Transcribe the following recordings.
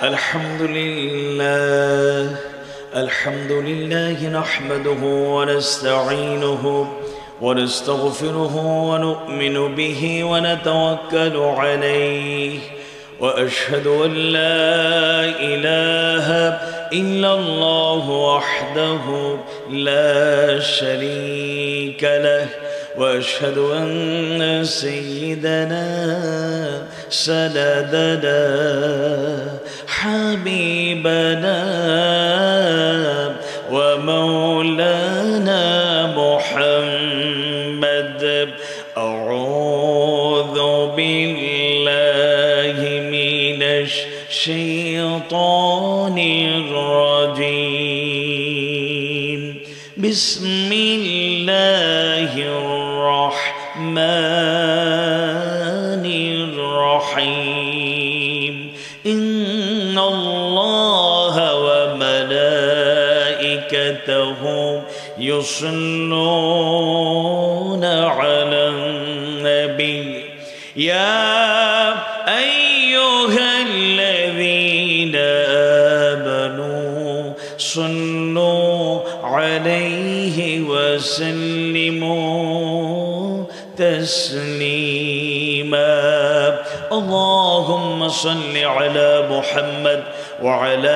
الحمد لله الحمد لله نحمده ونستعينه ونستغفره ونؤمن به ونتوكل عليه وأشهد أن لا إله إلا الله وحده لا شريك له وأشهد أن سيدنا سندنا حبيبنا ومولانا محمد أعوذ بالله من الشيطان الرجيم بسم الله الرحمن الرحيم إن الله وملائكته يصلون على النبي يا أيها الذين آمنوا صلوا عليه وسلموا تسليما اللهم صل على محمد وعلى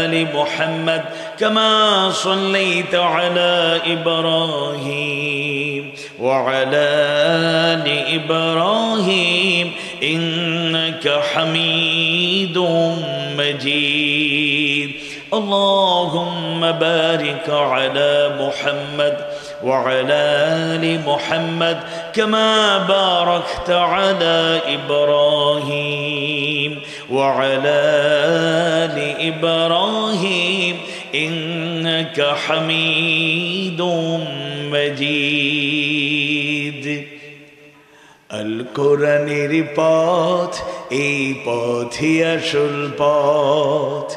آل محمد كما صليت على إبراهيم وعلى آل إبراهيم إنك حميد مجيد اللهم بارك على محمد وعلى آل محمد كما باركت على إبراهيم وعلى آل إبراهيم إنك حميد مجيد القرآনের পথ এই পথই আসল পথ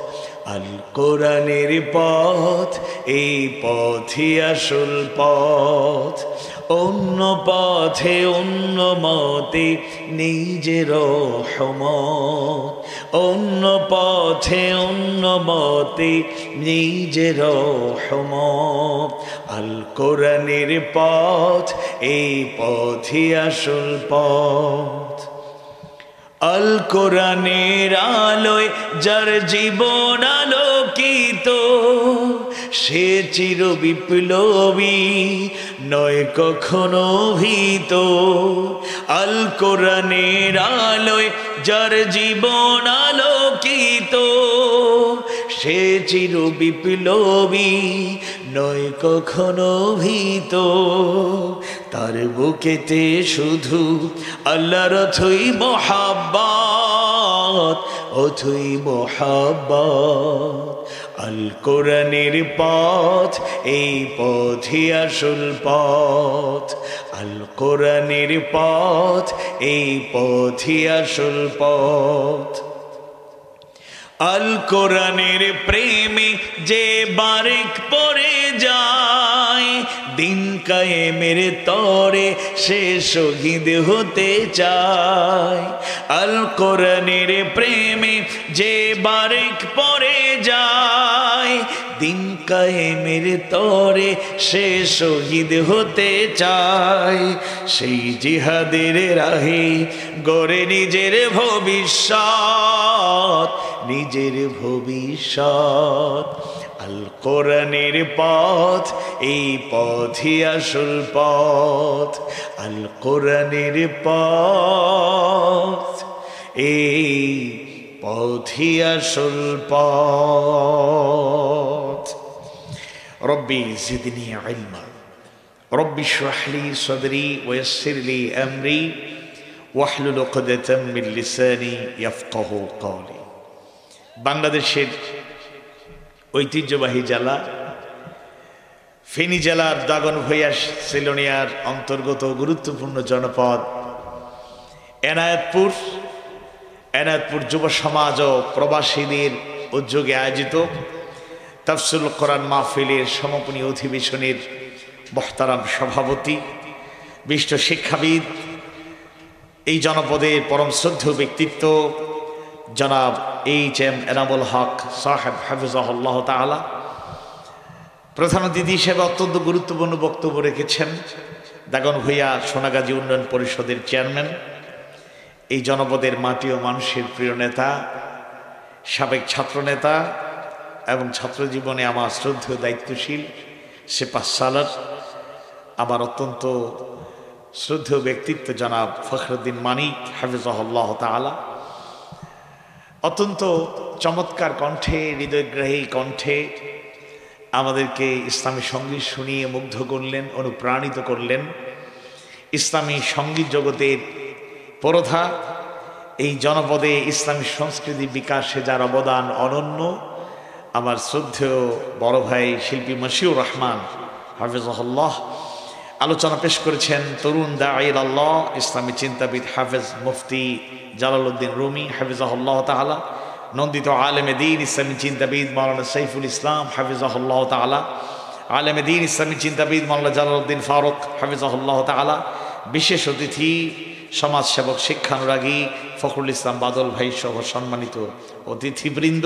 আল কোরআনের পথ এই পথই আসল পথ অন্য পথে অন্য মতে নিজের রহমত অন্য পথে অন্য মতে নিজের রহমত আল কোরআনের পথ এই পথই আসল পথ আল কোরআনের আলোয় যার জীবন আলোকিত সে চির বিপ্লবী নয় কখনো ভীত আল কোরআনের আলোয় যার জীবন আলোকিত সে চির বিপ্লবী নয় কখনো ভীত তার বুকেতে শুধু আল্লাহর অথই মহাব্বত অথই মহাব্বত আল কোরআনের পথ এই পথই আসল পথ আল কোরআনের পথ এই পথই আসল পথ আল কোরআনের প্রেমে যে বারেক পড়ে যায় দিন কায়েমের তরে সে শহীদ হতে চায় আল কোরআনের প্রেমে যে বারেক পড়ে যায় দিন কায়েমের তরে সে শহীদ হতে চায় সেই জিহাদের রাহে গড়ে নিজের ভবিষ্যৎ নিজের ভবিষ্যৎ আল কোরআনের পথ এই পথই আসল পথ আল কোরআনের পথ এই পথই আসল পথ রব্বি জিদনি ইলমা রব্বি ইশরাহ লি সাদরি ওয়া ইয়াসসির লি আমরি ওয়াহলুল উকদাতাম মিন লিসানি ইয়াফকাহু কওলি বাংলাদেশের ঐতিহ্যবাহী জেলা ফেনী জেলার দাগনভূঞা সিলোনিয়ার অন্তর্গত গুরুত্বপূর্ণ জনপদ এনায়েতপুর যুব সমাজ ও প্রবাসীদের উদ্যোগে আয়োজিত তাফসীরুল কোরআন মাহফিলের সমাপনী অধিবেশনের মোহতারাম সভাপতি বিশিষ্ট শিক্ষাবিদ এই জনপদের পরম শ্রদ্ধেয় ব্যক্তিত্ব জনাব এইচ.এম. এনামুল হক সাহেব হাফিজাহুল্লাহ তাআলা প্রধান অতিথি হিসেবে অত্যন্ত গুরুত্বপূর্ণ বক্তব্য রেখেছেন। দাগন ভূঁইয়া সোনাগাজী উন্নয়ন পরিষদের চেয়ারম্যান, এই জনপদের মাটি ও মানুষের প্রিয় নেতা, সাবেক ছাত্রনেতা এবং ছাত্র জীবনে আমার শ্রদ্ধেয় দায়িত্বশীল সেপাহ সালার, আমার অত্যন্ত শ্রদ্ধেয় ব্যক্তিত্ব জনাব ফখরুদ্দিন মানিক হাফিজাহুল্লাহ তাআলা অত্যন্ত চমৎকার কণ্ঠে, হৃদয়গ্রাহী কণ্ঠে আমাদেরকে ইসলামী সঙ্গীত শুনিয়ে মুগ্ধ করলেন, অনুপ্রাণিত করলেন। ইসলামী সঙ্গীত জগতের পরধা, এই জনপদে ইসলামী সংস্কৃতি বিকাশে যার অবদান অনন্য, আমার শ্রদ্ধেয় বড় ভাই শিল্পী মশিউর রহমান হাফিজাহুল্লাহ আলোচনা পেশ করেছেন। তরুণ দাঈর আল্লাহ, ইসলামী চিন্তাবিদ হাফেজ মুফতি জালালউদ্দিন রুমি হাফিজাহুল্লাহ তাআলা, নন্দিত আলেমে দ্বীন ইসলামী চিন্তাবিদ মাওলানা সাইফুল ইসলাম হাফিজাহুল্লাহ তাআলা, আলেমে দ্বীন ইসলামী চিন্তাবিদ মাওলানা জালালউদ্দিন ফারুক হাফিজাহুল্লাহ তাআলা, বিশেষ অতিথি সমাজসেবক শিক্ষানুরাগী ফখরুল ইসলাম বাদল ভাই সহ সম্মানিত অতিথিবৃন্দ,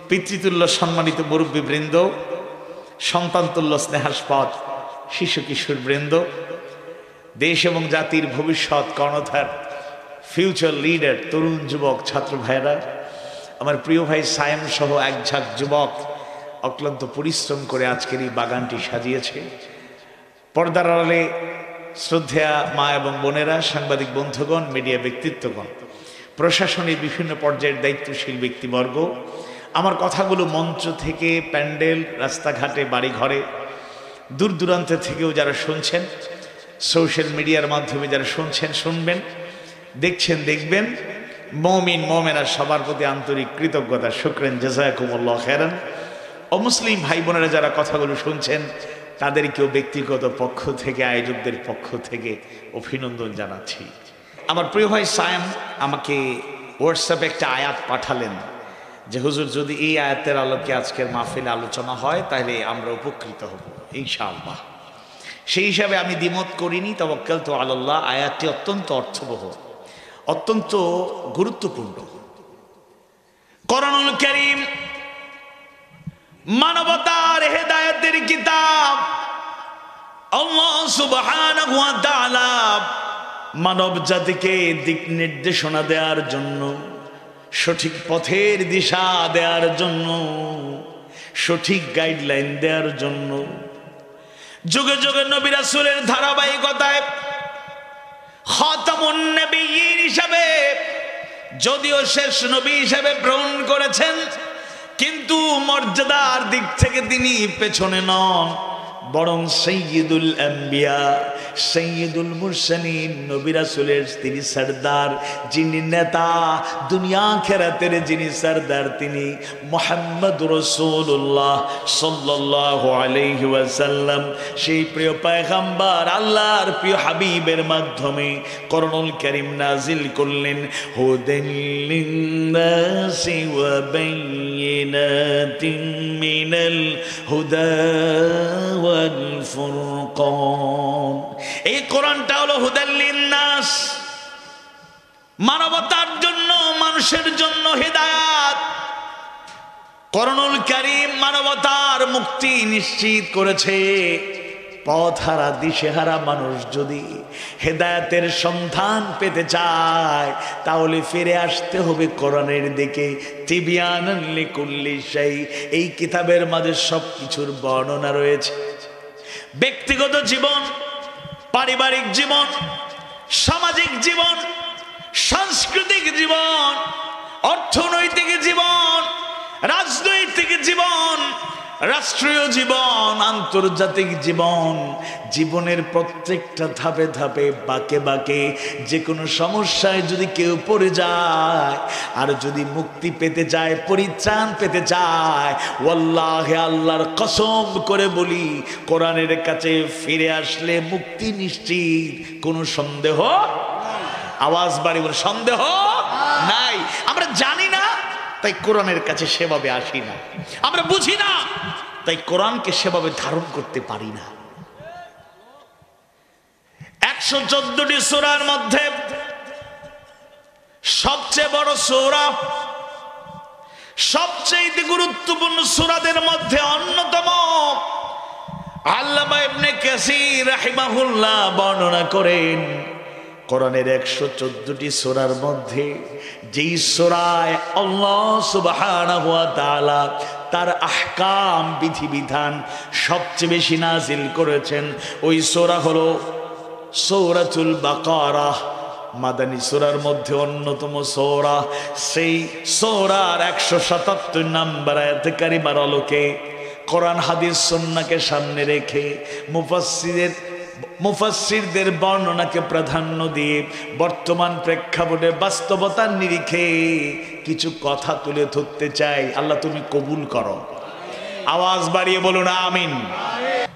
পিতৃতুল্য সম্মানিত মুরব্বীবৃন্দ, সন্তানতুল্য স্নেহাস্পদ শিশু কিশোর বৃন্দ, দেশ এবং জাতির ভবিষ্যৎ কর্ণধার, ফিউচার লিডার, তরুণ যুবক ছাত্র ভাইরা, আমার প্রিয় ভাই সায়েম সহ এক ঝাঁক যুবক অক্লান্ত পরিশ্রম করে আজকের এই বাগানটি সাজিয়েছে। পর্দার আড়ালে শ্রদ্ধেয়া মা এবং বোনেরা, সাংবাদিক বন্ধুগণ, মিডিয়া ব্যক্তিত্বগণ, প্রশাসনের বিভিন্ন পর্যায়ের দায়িত্বশীল ব্যক্তিবর্গ, আমার কথাগুলো মঞ্চ থেকে, প্যান্ডেল, রাস্তাঘাটে, বাড়িঘরে, দূর দূরান্ত থেকেও যারা শুনছেন, সোশ্যাল মিডিয়ার মাধ্যমে যারা শুনছেন, শুনবেন, দেখছেন, দেখবেন, মুমিন মুমিনা সবার প্রতি আন্তরিক কৃতজ্ঞতা, শুকরান, জাযাকুমুল্লাহ খায়রান। অমুসলিম ভাই বোনেরা যারা কথাগুলো শুনছেন, তাদেরকেও ব্যক্তিগত পক্ষ থেকে, আয়োজকদের পক্ষ থেকে অভিনন্দন জানাচ্ছি। আমার প্রিয় ভাই সায়েম আমাকে হোয়াটসঅ্যাপে একটা আয়াত পাঠালেন যে হুজুর, যদি এই আয়াতের আলোকে আজকের মাহফিলে আলোচনা হয় তাহলে আমরা উপকৃত হব ইনশাআল্লাহ। সেই হিসাবে আমি দ্বিমত করিনি, তাওয়াক্কালতু আলাল্লাহ। আয়াতটি অত্যন্ত অর্থবহ, অত্যন্ত গুরুত্বপূর্ণ। কোরআনুল কারীম মানবতার হেদায়েতের কিতাব। আল্লাহ সুবহানাহু ওয়া তাআলা মানব জাতিকে দিক নির্দেশনা দেওয়ার জন্য, সঠিক পথের দিশা দেওয়ার জন্য, সঠিক গাইডলাইন দেওয়ার জন্য যুগে যুগে নবী রাসূলের ধারাবাহিকতায় খাতামুন নবিয়্যিন হিসাবে, যদিও শেষ নবী হিসাবে গ্রহণ করেছেন, কিন্তু মর্যাদার দিক থেকে তিনি পেছনে নন, বরং সাইয়্যিদুল আম্বিয়া, সাইয়্যিদুল মুরসালিন, নবী রাসূলের তিনি সরদার, যিনি নেতা, দুনিয়া আখিরাতের যিনি সরদার, তিনি মুহাম্মদুর রাসূলুল্লাহ সাল্লাল্লাহু আলাইহি ওয়াসাল্লাম। সেই প্রিয় পয়গম্বর আল্লাহর প্রিয় হাবিবের মাধ্যমে কোরআনুল কারীম নাজিল করলেন। হুদাল লিন্নাসি ওয়া বায়িনাতিন মিনাল হুদা ওয়াল ফুরকান। এই কোরআনটা হলো হুদাল লিন্নাস, মানবতার জন্য, মানুষের জন্য হেদায়েত। কোরআনুল কারীম মানবতার মুক্তি নিশ্চিত করেছে। পথহারা, দিশেহারা মানুষ যদি হেদায়েতের সন্ধান পেতে চায়, তাহলে ফিরে আসতে হবে কোরআনের দিকে। তিবিয়ানান লিকুল্লি শাই, এই কিতাবের মাঝে সব কিছুর বর্ণনা রয়েছে। ব্যক্তিগত জীবন, পারিবারিক জীবন, সামাজিক জীবন, সাংস্কৃতিক জীবন, অর্থনৈতিক জীবন, রাজনৈতিক জীবন, রাষ্ট্রীয় জীবন, আন্তর্জাতিক জীবন, জীবনের প্রত্যেকটা ধাপে ধাপে, বাঁকে বাঁকে যে কোনো সমস্যায় যদি কেউ পড়ে যায় আর যদি মুক্তি পেতে চায়, পরিত্রাণ পেতে চায়, ওয়াল্লাহি আল্লাহর কসম করে বলি, কোরআনের কাছে ফিরে আসলে মুক্তি নিশ্চিত, কোনো সন্দেহ। আওয়াজ বাড়ি বলে, সন্দেহ নাই। আমরা জানি না, তাই কোরআনের কাছে সেভাবে আসি না। আমরা বুঝি না, তাই কোরআনকে সেভাবে ধারণ করতে পারি না। 114টি সূরার মধ্যে সবচেয়ে বড় সূরা সবচেয়ে গুরুত্বপূর্ণ সূরাদের মধ্যে অন্যতম। আল্লামা ইবনে কাসির রাহিমাহুল্লাহ বর্ণনা করেন কোরআনের 114টি সূরার মধ্যে যেই সূরায় আল্লাহ সুবহানাহু ওয়া তাআলা তার আহকাম বিধিবিধান সবচেয়ে বেশি নাজিল করেছেন, ওই সূরা হলো সূরাতুল বাকারাহ। মাদানী সূরার মধ্যে অন্যতম সূরা। সেই সূরার 177 নম্বর আয়াত কারিমার আলোকে কোরআন হাদিস সুন্নাহকে সামনে রেখে মুফাসসিরদের বর্ণনাকে প্রাধান্য দিয়ে বর্তমান প্রেক্ষাপটে বাস্তবতার নিরিখে কিছু কথা তুলে ধরতে চাই। আল্লাহ তুমি কবুল করো। আওয়াজ বাড়িয়ে বলুন আমিন।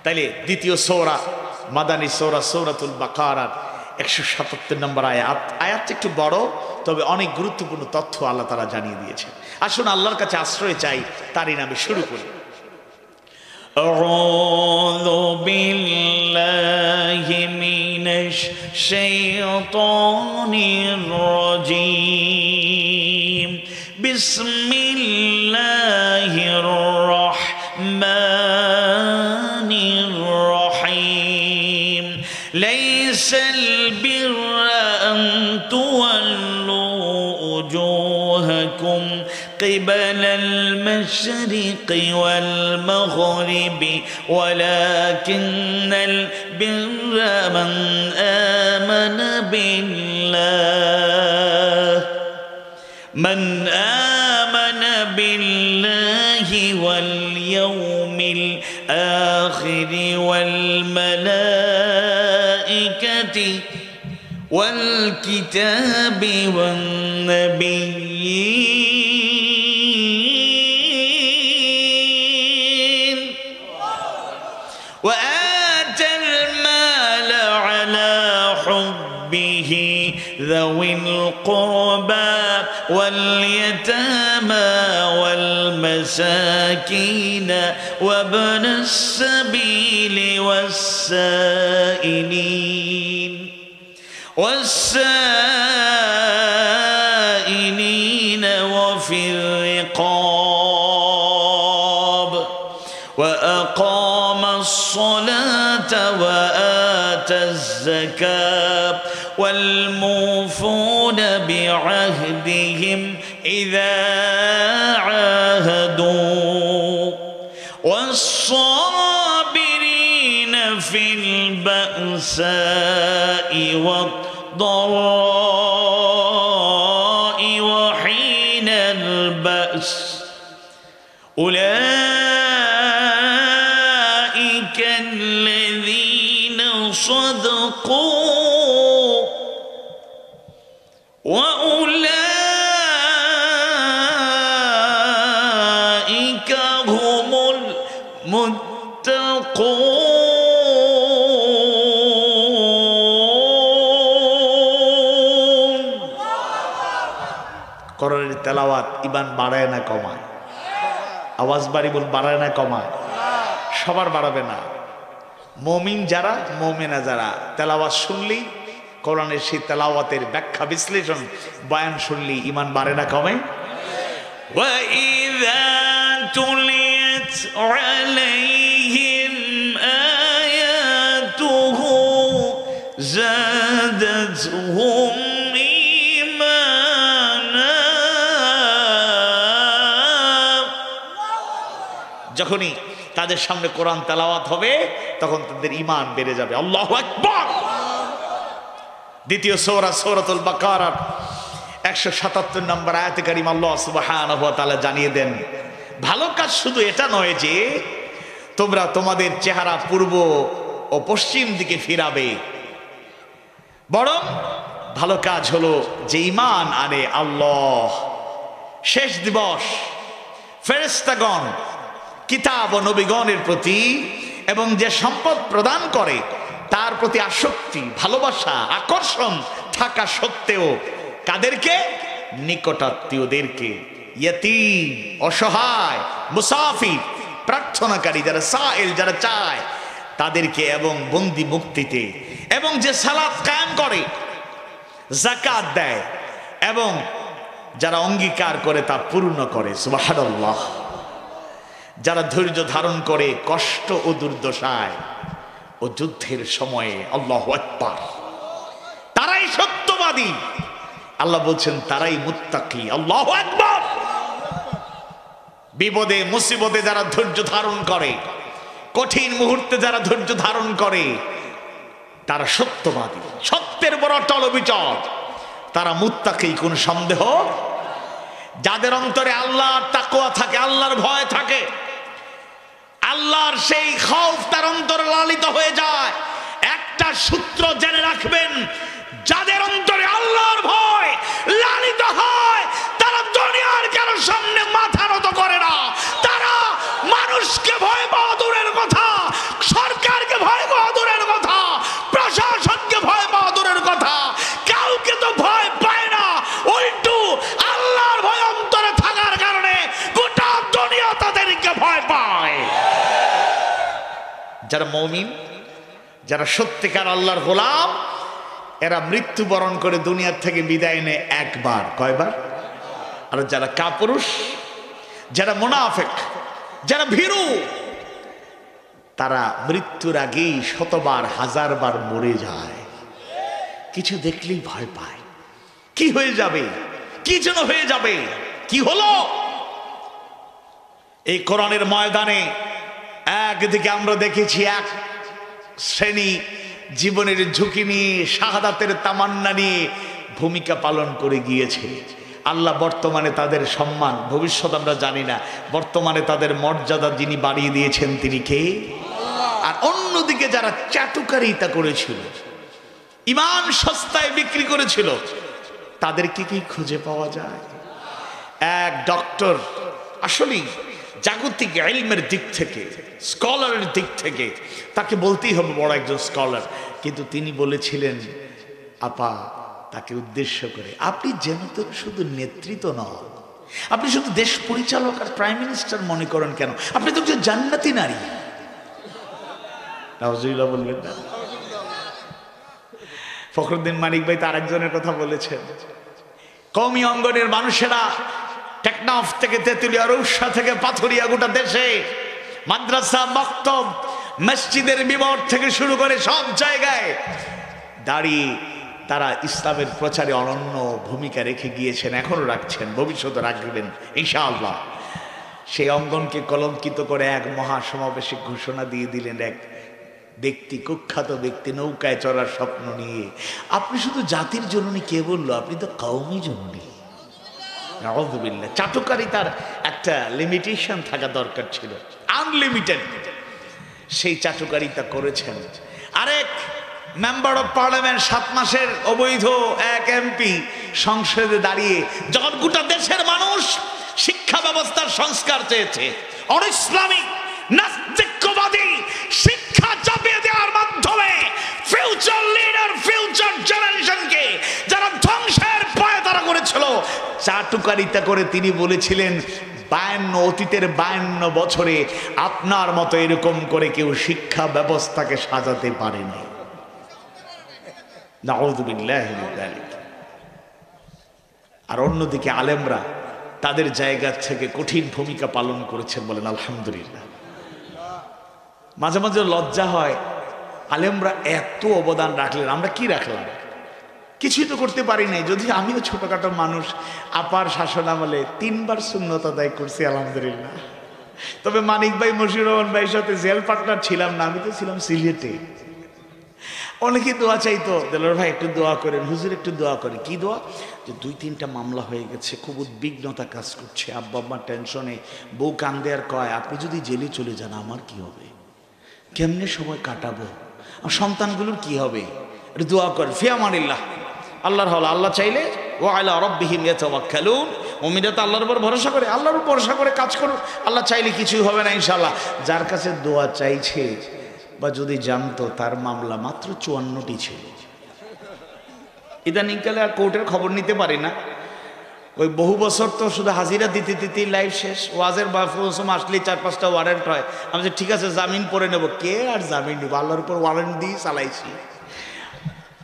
তাইলে দ্বিতীয় সূরা মাদানী সূরা সূরাতুল বাকারার 177 নম্বর আয়াতটা একটু বড়, তবে অনেক গুরুত্বপূর্ণ তথ্য আল্লাহ তাআলা জানিয়ে দিয়েছেন। আসুন আল্লাহর কাছে আশ্রয় চাই, তারই নামে শুরু করি। আউযু বিল্লাহি মিনাশ শাইতানির রাজীম। বিসমিল্লাহির রাহমানির রাহিম। লাইসাল বিররা আন তুওয়াল্লু উজুহাকুম قبل المشرق والمغرب ولكن البر من آمن بالله واليوم الآخر والملائكة والكتاب والنبيين وآتى المال على حبه ذوي القربى واليتامى والمساكين وابن السبيل والسائلين وفي الرقاب وأقام الصلاة وآتى الزكاة والموفون بعهدهم إذا عاهدوا والصابرين في البأساء والضراء وحين البأس أولئك الذين صدقوا وأولئك هم المتقون। কোরআনের তেলাওয়াত ঈমান বাড়ায় না কমায়? আওয়াজ বাড়ি বল, বাড়ায় না কমায়? সবার বাড়াবে না। মুমিন যারা, মুমিনা যারা তেলাওয়াত শুনলেই, কোরআনের সেই তেলাওয়াতের ব্যাখ্যা বিশ্লেষণ বয়ান শুনলেই ঈমান বাড়ে না কমে? وَإِذَا تُلِيَتْ عَلَيْهِمْ آيَاتُهُ زَادَتْهُمْ إِيمَانًا। যখনই তাদের সামনে কোরআন তেলাওয়াত হবে তখন তাদের ঈমান বেড়ে যাবে। আল্লাহু আকবার। দ্বিতীয় সূরা সূরাতুল বাকারার 177 নম্বর আয়াতে কারিমা আল্লাহ সুবহানাহু ওয়া তাআলা জানিয়ে দেন, ভালো কাজ শুধু এটা নয় যে তোমরা তোমাদের চেহারা পূর্ব ও পশ্চিম দিকে ফিরাবে, বরং ভালো কাজ হলো যে ঈমান আনে আল্লাহ, শেষ দিবস, ফেরেশতাগণ, কিতাব ও নবীগণের প্রতি এবং যে সম্পদ প্রদান করে তার প্রতি আসক্তি, ভালোবাসা, আকর্ষণ থাকা সত্ত্বেও কাদেরকে? নিকটাত্মীয়দেরকে, ইয়তীম, অসহায়, মুসাফির, প্রার্থনাকারী, যারা সাইল, যারা চায় তাদেরকে, এবং বন্দি মুক্তিতে, এবং যে সালাত কায়েম করে, যাকাত দেয় এবং যারা অঙ্গীকার করে তা পূর্ণ করে, সুবহানাল্লাহ। যারা ধৈর্য ধারণ করে কষ্ট ও দুর্দশায় ও যুদ্ধের সময়ে, আল্লাহু আকবার, তারাই সত্যবাদী। আল্লাহ বলছেন তারাই মুত্তাকি, আল্লাহু আকবার। বিপদে মুসিবতে যারা ধৈর্য ধারণ করে, কঠিন মুহূর্তে যারা ধৈর্য ধারণ করে, তারা সত্যবাদী, সত্যের বড় টলবিচল, তারা মুত্তাকি, কোন সন্দেহ। যাদের অন্তরে আল্লাহর তাকওয়া থাকে, আল্লাহর ভয় থাকে, আল্লাহর সেই খৌফ তার অন্তরে লালিত হয়ে যায়। একটা সূত্র জেনে রাখবেন, যাদের অন্তরে আল্লাহর ভয় লালিত হয়, তারা দুনিয়ার কারো সামনে মাথা নত করে না। তারা মানুষকে ভয় পাওয়া দূরের কথা, সরকারকে ভয় পাওয়া দূরের কথা, প্রশাসনকে ভয় পাওয়া দূরের কথা, কাউকে তো ভয় পায় না। উল্টো আল্লাহর ভয় অন্তরে থাকার কারণে গোটা দুনিয়া তাদেরকে ভয় পায়। যারা মুমিন, যারা সত্যিকার আল্লাহর গোলাম, এরা মৃত্যুবরণ করে দুনিয়ার থেকে বিদায় নেয় একবার। কয়বার? আর যারা কাপুরুষ, যারা মুনাফিক, যারা ভীরু, তারা মৃত্যুর আগেই শতবার হাজারবার মরে যায়। কিছু দেখলেই ভয় পায়, কি হয়ে যাবে, কি যেন হয়ে যাবে, কি হলো। এই কোরআনের ময়দানে একদিকে আমরা দেখেছি এক শ্রেণী জীবনের ঝুঁকি নিয়ে, শাহাদাতের তামান্না নিয়ে ভূমিকা পালন করে গিয়েছে। আল্লাহ বর্তমানে তাদের সম্মান, ভবিষ্যৎ আমরা জানি না, বর্তমানে তাদের মর্যাদা যিনি বাড়িয়ে দিয়েছেন তিনি কে? আর অন্যদিকে যারা চাটুকারিতা করেছিল, ঈমান সস্তায় বিক্রি করেছিল, তাদেরকে কি খুঁজে পাওয়া যায়? এক ডক্টর, আসলেই জাগতিক ইলমের দিক থেকে, স্কলারের দিক থেকে তাকে বলতেই হবে বড় একজন স্কলার, কিন্তু তিনি বলেছিলেন, আপা তাকে উদ্দেশ্য করে, আপনি যেন তো শুধু নেতৃত্ব নন, আপনি শুধু দেশ পরিচালক আর প্রাইম মিনিস্টার মনে করেন কেন, আপনি তো একজন জান্নাতি নারী। নাউজুবিল্লাহ বলবেন না? ফখরুদ্দিন মানিক ভাই তার একজনের কথা বলেছেন, কওমি অঙ্গনের মানুষেরা টেকনাফ থেকে তেঁতুলিয়া, রৌসা থেকে পাথুরিয়া, গোটা দেশে মাদ্রাসা, মক্তব, মসজিদের বিবর থেকে শুরু করে সব জায়গায় দাঁড়িয়ে তারা ইসলামের প্রচারে অনন্য ভূমিকা রেখে গিয়েছেন, এখনো রাখছেন, ভবিষ্যতে রাখবেন ইনশাআল্লাহ। সেই অঙ্গনকে কলঙ্কিত করে এক মহাসমাবেশে ঘোষণা দিয়ে দিলেন এক ব্যক্তি, কুখ্যাত ব্যক্তি, নৌকায় চড়ার স্বপ্ন নিয়ে। আপনি শুধু জাতির জননী, কে বললো? আপনি তো কওমি জননী। নাউযুবিল্লাহ। চাটুকারিতার একটা লিমিটেশন থাকা দরকার ছিল, আনলিমিটেড। সেই চাটুকারিতা করেছেন। আরেক মেম্বার অফ পার্লামেন্ট, 7 মাসের অবৈধ এক এমপি সংসদে দাঁড়িয়ে যখন গোটা দেশের মানুষ শিক্ষা ব্যবস্থার সংস্কার চেয়েছে, অনইসলামিক নাস্তিকবাদী শিক্ষা চাপিয়ে দেওয়ার মাধ্যমে ফিউচার লিডার, ফিউচার জেনারেশনকে যারা ধ্বংসের পায়তারা করেছিল, চাটুকারিতা করে তিনি বলেছিলেন, 52 অতীতের 52 বছরে আপনার মতো এরকম করে কেউ শিক্ষা ব্যবস্থাকে সাজাতে পারেনি। নাউযুবিল্লাহি মিন যালিক। আর অন্যদিকে আলেমরা তাদের জায়গা থেকে কঠিন ভূমিকা পালন করেছেন, বলেন আলহামদুলিল্লাহ। মাঝে মাঝে লজ্জা হয়, আলেমরা এত অবদান রাখলেন, আমরা কি রাখলাম? কিছুই তো করতে পারি নাই। যদি আমিও ছোটখাটো মানুষ, আপার শাসন আমলে 3 বার সুন্নত আদায় করছি আলহামদুলিল্লাহ। তবে মানিক ভাই, মশিউর রহমান ভাইয়ের সাথে জেল পার্টনার ছিলাম না, আমি তো ছিলাম সিলেটে। অনেকে দোয়া চাইতো, দেলোয়ার ভাই একটু দোয়া করেন, হুজুর একটু দোয়া করেন। কি দোয়া? যে 2-3টা মামলা হয়ে গেছে, খুব উদ্বিগ্নতা কাজ করছে, আব্বা আম্মা টেনশনে, বউ কান্দে আর কয়, আপনি যদি জেলে চলে যান আমার কি হবে, কেমনে সময় কাটাবো, সন্তানগুলোর কি হবে, একটু দোয়া করেন। ফিয়ামানিল্লাহ, আল্লাহর হল, আল্লাহ চাইলে ওয়া আলা রাব্বিহিম ইয়াতাওয়াক্কালুন, মুমিনরা তো আল্লাহর উপর ভরসা করে, আল্লাহর উপর ভরসা করে কাজ করুন, আল্লাহ চাইলে কিছুই হবে না ইনশাআল্লাহ। যার কাছে দোয়া চাইছে বা যদি জানতো, তার মামলা মাত্র 54টি ছিল। ইদানিংকালে আর কোর্টের খবর নিতে পারি না, ওই বহু বছর তো শুধু হাজিরা দিতে দিতেই লাইফ শেষ। ওয়াজের বাফরুসম আসলে 4-5টা ওয়ারেন্ট হয়, আমি যে ঠিক আছে জামিন পড়ে নেব। কে আর জামিন নেব, আল্লাহর উপর ওয়ারেন্ট দিয়ে চালাইছি।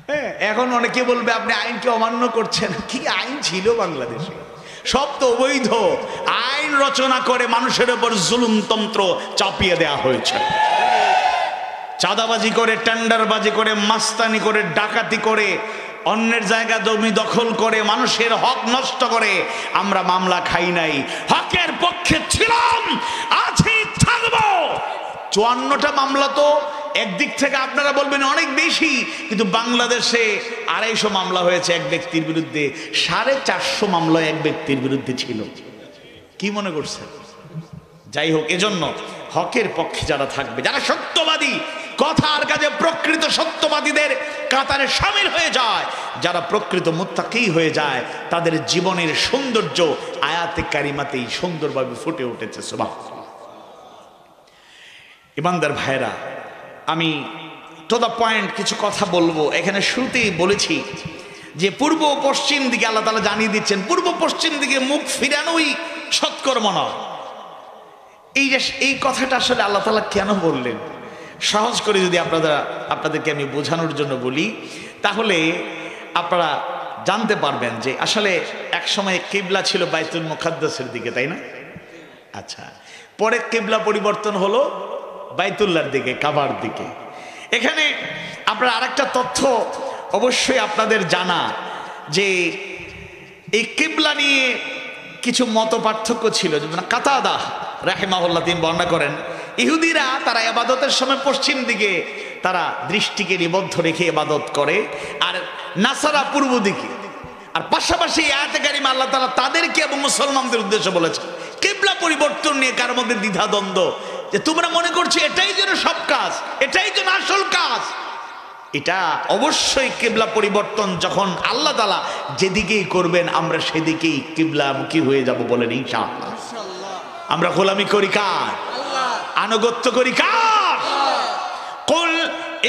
হ্যাঁ, এখন অনেকে বলবে আপনি আইনকে অমান্য করছেন। কি আইন ছিল বাংলাদেশে? সব তো অবৈধ। আইন রচনা করে মানুষের উপর জুলুমতন্ত্র চাপিয়ে দেয়া হয়েছে। চাঁদাবাজি করে, টেন্ডারবাজি করে, মাস্তানি করে, ডাকাতি করে, অন্যের জায়গা জমি দখল করে, মানুষের হক নষ্ট করে আমরা মামলা খাই নাই। হকের পক্ষে ছিলাম, আছি, থাকবো। 54টা মামলা তো একদিক থেকে আপনারা বলবেন অনেক বেশি, কিন্তু বাংলাদেশে 250 মামলা হয়েছে এক ব্যক্তির বিরুদ্ধে, 450 মামলা এক ব্যক্তির বিরুদ্ধে ছিল। কি মনে করছেন? যাই হোক, এজন্য হকের পক্ষে যারা থাকবে, যারা সত্যবাদী, কথার কাজে প্রকৃত সত্যবাদীদের কাতারে শামিল হয়ে যায়, যারা প্রকৃত মুত্তাকি হয়ে যায়, তাদের জীবনের সৌন্দর্য আয়াতে কারিমাতেই সুন্দরভাবে ফুটে উঠেছে। সুবহানাল্লাহ। ইমানদার ভাইরা, আমি টু দ্য পয়েন্ট কিছু কথা বলবো। এখানে শুরুতেই বলেছি যে পূর্ব পশ্চিম দিকে আল্লাহ তাআলা জানিয়ে দিচ্ছেন, পূর্ব পশ্চিম দিকে মুখ ফিরানোই সৎকর্ম নয়। এই কথাটা আসলে আল্লাহ তাআলা কেন বললেন, সহজ করে যদি আপনাদেরকে আমি বোঝানোর জন্য বলি, তাহলে আপনারা জানতে পারবেন যে আসলে এক সময় কিবলা ছিল বাইতুল মুকাদ্দাসের দিকে, তাই না? আচ্ছা, পরে কিবলা পরিবর্তন হলো বাইতুল্লাহর দিকে, কাবার দিকে। এখানে আপনার আরেকটা তথ্য অবশ্যই আপনাদের জানা, যে এই কিবলা নিয়ে কিছু মত পার্থক্য ছিল। যেমন কাতাদা রাহিমাহুল্লাহ তিনি বর্ণনা করেন, ইহুদিরা তারা ইবাদতের সময় পশ্চিম দিকে তারা দৃষ্টিকে নিবদ্ধ রেখে ইবাদত করে, আর নাসারা পূর্ব দিকে। আর পাশাপাশি আয়াতে কারিমা আল্লাহ তাআলা তাদেরকে এবং মুসলমানদের উদ্দেশ্যে বলেছেন কিবলা পরিবর্তন নিয়ে কার মধ্যে দ্বিধাদ্বন্দ্ব, যে তোমরা মনে করছো এটাই যেন সব কাজ, এটাই যেন আসল কাজ। এটা অবশ্যই কিবলা পরিবর্তন যখন আল্লাহ তাআলা যেদিকেই করবেন আমরা সেদিকেই কিবলামুখী হয়ে যাব বলেন ইনশাআল্লাহ। আমরা গোলামি করি কার? আনুগত্য করি কার? কুল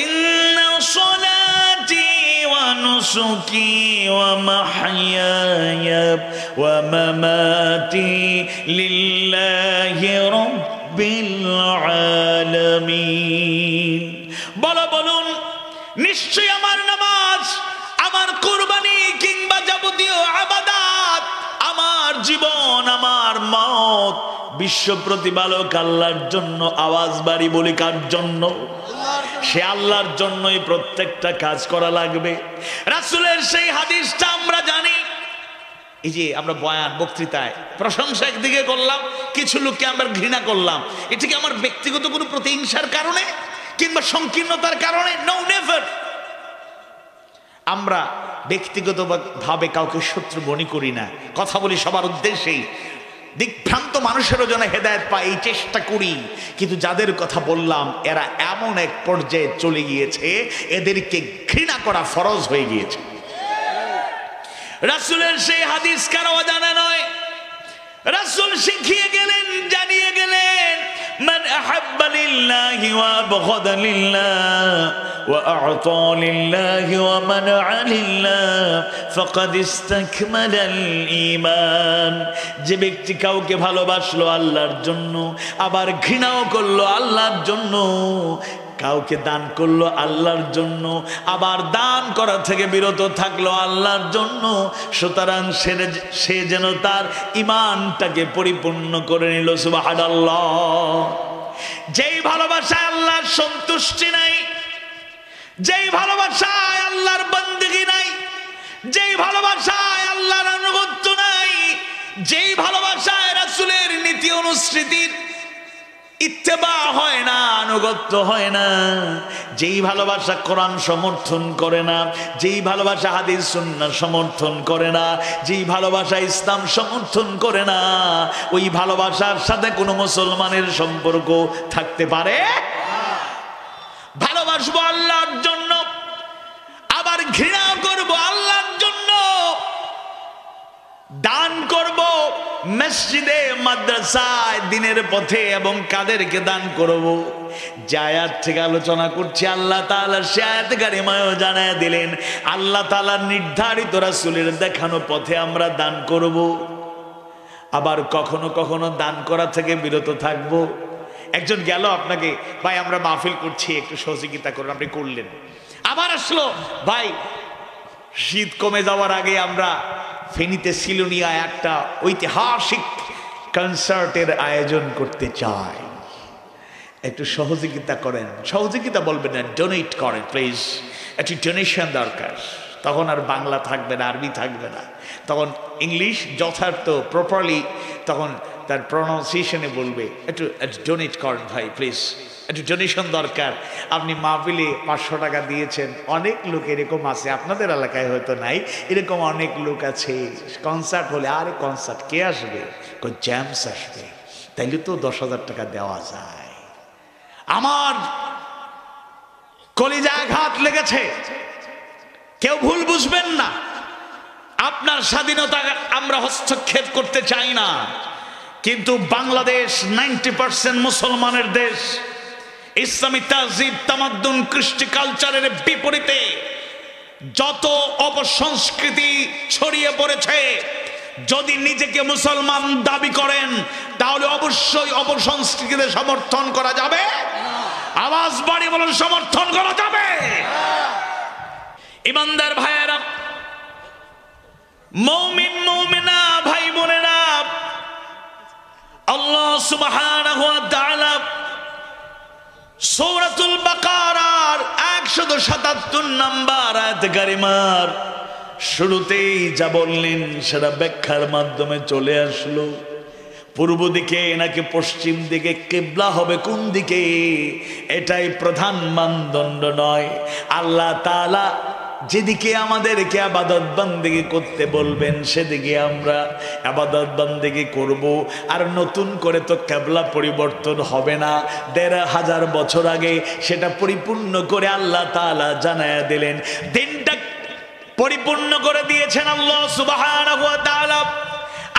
ইন্না সলাতি ওয়া নুসুকি ওয়া মাহইয়ায়া ওয়া মামাতি লিল্লাহি রাব্বিল আলামিন। বলুন, নিশ্চয় আমার নামাজ, আমার কুরবানি কিংবা যাবতীয় ইবাদত, আমার জীবন, আমার মত বিশ্ব প্রতিপালক আল্লাহর জন্য। আওয়াজ বাড়ি বলি কার জন্য? সে আল্লাহর জন্যই প্রত্যেকটা কাজ করা লাগবে। রাসূলের সেই হাদিসটা আমরা জানি। এই যে আমরা বয়ান বক্তৃতায় প্রশংসা একদিকে করলাম, কিছু লোককে আমরা ঘৃণা করলাম, এটা কি আমার ব্যক্তিগত কোনো প্রতিহিংসার কারণে কিংবা সংকীর্ণতার কারণে? No, never. আমরা ব্যক্তিগতভাবে কাউকে শত্রু মনে করি না, কথা বলি সবার উদ্দেশ্যেই। দিকভ্রান্ত মানুষেরও যেন হেদায়েত পায় এই চেষ্টা করি, কিন্তু যাদের কথা বললাম এরা এমন এক পর্যায়ে চলে গিয়েছে, এদেরকে ঘৃণা করা ফরজ হয়ে গিয়েছে। রাসূলের সেই হাদিস কারো অজানা নয়, রাসূল শিখিয়ে গেলেন, জানিয়ে গেলেন, মান আহাব্বা লিল্লাহি ওয়া আবগাদা লিল্লাহ ওয়া আ'তা লিল্লাহি ওয়া মানআ লিল্লাহ ফাকাদ ইসতাকমালাল ঈমান। যে ব্যক্তি কাউকে ভালোবাসলো আল্লাহর জন্য, আবার ঘৃণাও করলো আল্লাহর জন্য, কাউকে দান করলো আল্লাহর জন্য, আবার দান করা থেকে বিরত থাকলো আল্লাহর জন্য, সুতরাং সে যেন তার ঈমানটাকে পরিপূর্ণ করে নিল। সুবহানাল্লাহ। যেই ভালোবাসায় আল্লাহর সন্তুষ্টি নাই, যেই ভালোবাসায় আল্লাহর বন্দেগী নাই, যেই ভালোবাসায় আল্লাহর আনুগত্য নাই, যেই ভালোবাসায় রাসূলের নীতি অনুসৃতির ইত্তেবা হয় না, আনুগত্য হয় না, যেই ভালোবাসা কোরআন সমর্থন করে না, যেই ভালোবাসা হাদিস সুন্নাহ সমর্থন করে না, যেই ভালোবাসা ইসলাম সমর্থন করে না, ওই ভালোবাসার সাথে কোনো মুসলমানের সম্পর্ক থাকতে পারে? ভালোবাসবো আল্লাহর জন্য, আবার ঘৃণা করব আল্লাহর জন্য, দান করব মসজিদে, মাদ্রাসায়, দিনের পথে, এবং কাদেরকে দান করব? যে আয়াত থেকে আলোচনা করছি আল্লাহ তাআলা সে আয়াতে কারিমায়ও জানায় দিলেন, আল্লাহ তাআলার নির্ধারিত রাসূলের দেখানো পথে আমরা দান করব, আবার কখনো কখনো দান করা থেকে বিরত থাকব। একজন গেল আপনাকে, ভাই আমরা মাহফিল করছি একটু সহযোগিতা করুন, আপনি করলেন। আবার আসলো, ভাই শীত কমে যাওয়ার আগে আমরা ফেনীতে সিলোনিয়ায় একটা ঐতিহাসিক কনসার্টের আয়োজন করতে চায়, একটু সহযোগিতা করেন। সহযোগিতা বলবেন না, ডোনেট করেন প্লিজ, একটু ডোনেশন দরকার। তখন আর বাংলা থাকবে না, আরবি থাকবে না, তখন ইংলিশ যথার্থ প্রপারলি তখন তার প্রনাউন্সিয়েশনে বলবে একটু ডোনেট করেন ভাই প্লিজ, একটু ডোনেশন দরকার। আপনি মাহফিলে 500 টাকা দিয়েছেন, অনেক লোক এরকম আছে, আপনাদের এলাকায় হয়তো নাই, এরকম অনেক লোক আছে। কনসার্ট হলে আরে কনসার্ট কে আসবে, জ্যামস আসবে, তাইলে তো 10,000 টাকা দেওয়া যায়। আমার কলিজায় আঘাত লেগেছে, কেউ ভুল বুঝবেন না। আপনার স্বাধীনতা আমরা হস্তক্ষেপ করতে চাই না, কিন্তু বাংলাদেশ 90% মুসলমানের দেশ। ইসলামী তাহজিব তামাদ্দুন কৃষ্টি কালচারের বিপরীতে যত অপসংস্কৃতি ছড়িয়ে পড়েছে, যদি নিজেকে মুসলমান দাবি করেন তাহলে অবশ্যই অপসংস্কৃতিকে সমর্থন করা যাবে। আওয়াজ বাড়িয়ে বলেন, সমর্থন করা যাবে। ইমানদার ভাইয়েরা, মুমিন মুমিনা ভাই বোনেরা, আল্লাহ সুবহানাহু ওয়া তাআলা সূরাতুল বাকারার 177 নম্বর আয়াত কারিমার শুরুতেই যা বললেন সেটা ব্যাখ্যার মাধ্যমে চলে আসলো। পূর্ব দিকে নাকি পশ্চিম দিকে, কিবলা হবে কোন দিকে, এটাই প্রধান মানদণ্ড নয়। আল্লাহ তাআলা যেদিকে আমাদেরকে ইবাদত বন্দেগী করতে বলবেন সেদিকে আমরা ইবাদত বন্দেগী করব। আর নতুন করে তো কিবলা পরিবর্তন হবে না। ১৫০০ বছর আগে সেটা পরিপূর্ণ করে আল্লাহ তাআলা জানায়া দিলেন। দিনটা পরিপূর্ণ করে দিয়েছেন আল্লাহ সুবহানাহু ওয়া তাআলা।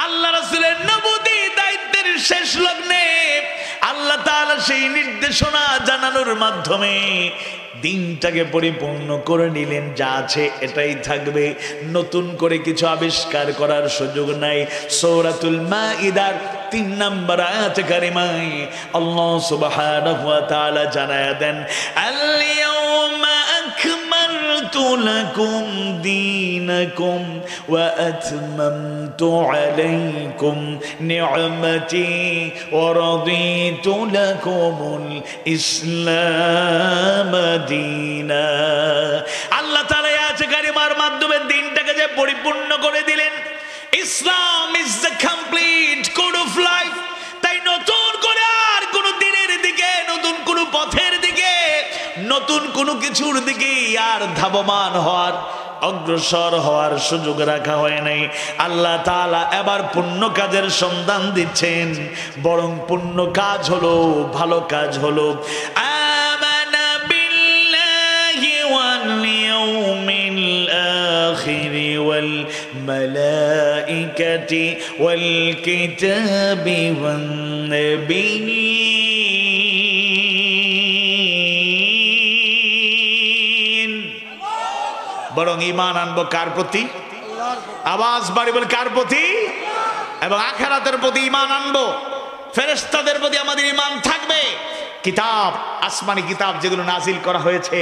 আল্লাহ রাসূলের নবুয়তি দায়িত্বের শেষ লগ্নে আল্লাহ তাআলা সেই নির্দেশনা জানানোর মাধ্যমে দিনটাকে পরিপূর্ণ করে নিলেন। যা আছে এটাই থাকবে, নতুন করে কিছু আবিষ্কার করার সুযোগ নাই। সূরাতুল মাইদার 3 নম্বর আয়াত কারিমায় আল্লাহ সুবহানাহু ওয়া তাআলা জানায়া দেন, আল-ইয়াউমা আকমালতু লাকুম দীনাকুম ওয়া আতমামতু আলাইকুম নি'মাতি ওয়া রাদিতু লাকুমুল ইসলাম দীনা। আল্লাহ তাআলা আয়াত কারিমার মাধ্যমে দিনটাকে যে পরিপূর্ণ করে দিলেন। Islam is the complete code of life. তাই নতুন করে আর কোন দিনের দিকে, নতুন কোন পথের দিকে, নতুন কোন কিছুর দিকে আর ধাবমান হওয়ার, অগ্রসর হওয়ার সুযোগ রাখা হয় নাই। আল্লাহ তাআলা এবার পুণ্য কাজের সন্ধান দিচ্ছেন, বরং পুণ্য কাজ হলো, ভালো কাজ হলো আমানা বিল্লাহি ওয়াল ইয়াউমিল আখির ওয়াল মালাইকাতি ওয়াল কিতাবি ওয়ান নাবিয়্যিন। বরং ঈমান আনবো কার প্রতি? আওয়াজ বাড়ি বলে কার প্রতি? এবং আখিরাতের প্রতি ঈমান আনবো। ফেরেশতাদের প্রতি আমাদের ঈমান থাকবে। কিতাব, আসমানি কিতাব যেগুলো নাজিল করা হয়েছে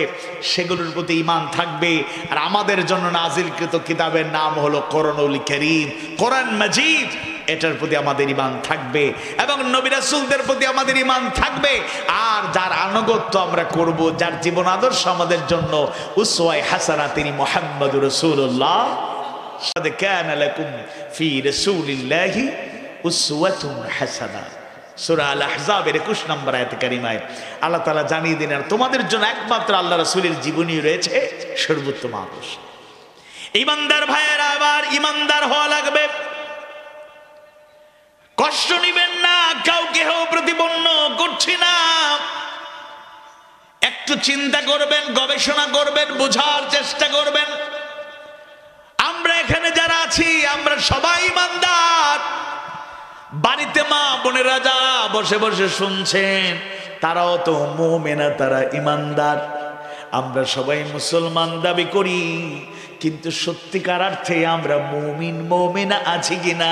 সেগুলোর প্রতি ঈমান থাকবে। আর আমাদের জন্য নাজিলকৃত কিতাবের নাম হলো কোরআনুল কারীম, কোরআন মাজিদ। এটার প্রতি আমাদের ঈমান থাকবে এবং নবী রাসূলদের প্রতি আমাদের ঈমান থাকবে। আর যার আনুগত্য আমরা করব, যার জীবন আদর্শ আমাদের জন্য উসওয়ায়ে হাসানাহ, তিনি মুহাম্মদুর রাসূলুল্লাহ। সাদ কানা লাকুম ফি রাসূলিল্লাহি উসওয়াতুন হাসানাহ। সূরা আল আহজাবের 21 নম্বর আয়াত কারিমায় আল্লাহ তাআলা জানিয়ে দিলেন, তোমাদের জন্য একমাত্র আল্লাহ রাসূলের জীবনী রয়েছে সর্বোত্তম আদর্শ। ঈমানদার ভাইয়েরা, আবার ঈমানদার হওয়া লাগবে। কষ্ট নিবেন না, কাউকে প্রতিপন্ন করছি না। একটু চিন্তা করবেন, গবেষণা করবেন, বোঝার চেষ্টা করবেন। আমরা এখানে যারা আছি আমরা সবাই ঈমানদার। বাড়িতে মা বোনেরা যারা বসে বসে শুনছেন তারাও তো মুমিনা, তারা ঈমানদার। আমরা সবাই মুসলমান দাবি করি, কিন্তু সত্যিকার অর্থে আমরা মুমিন মুমিনা আছি কিনা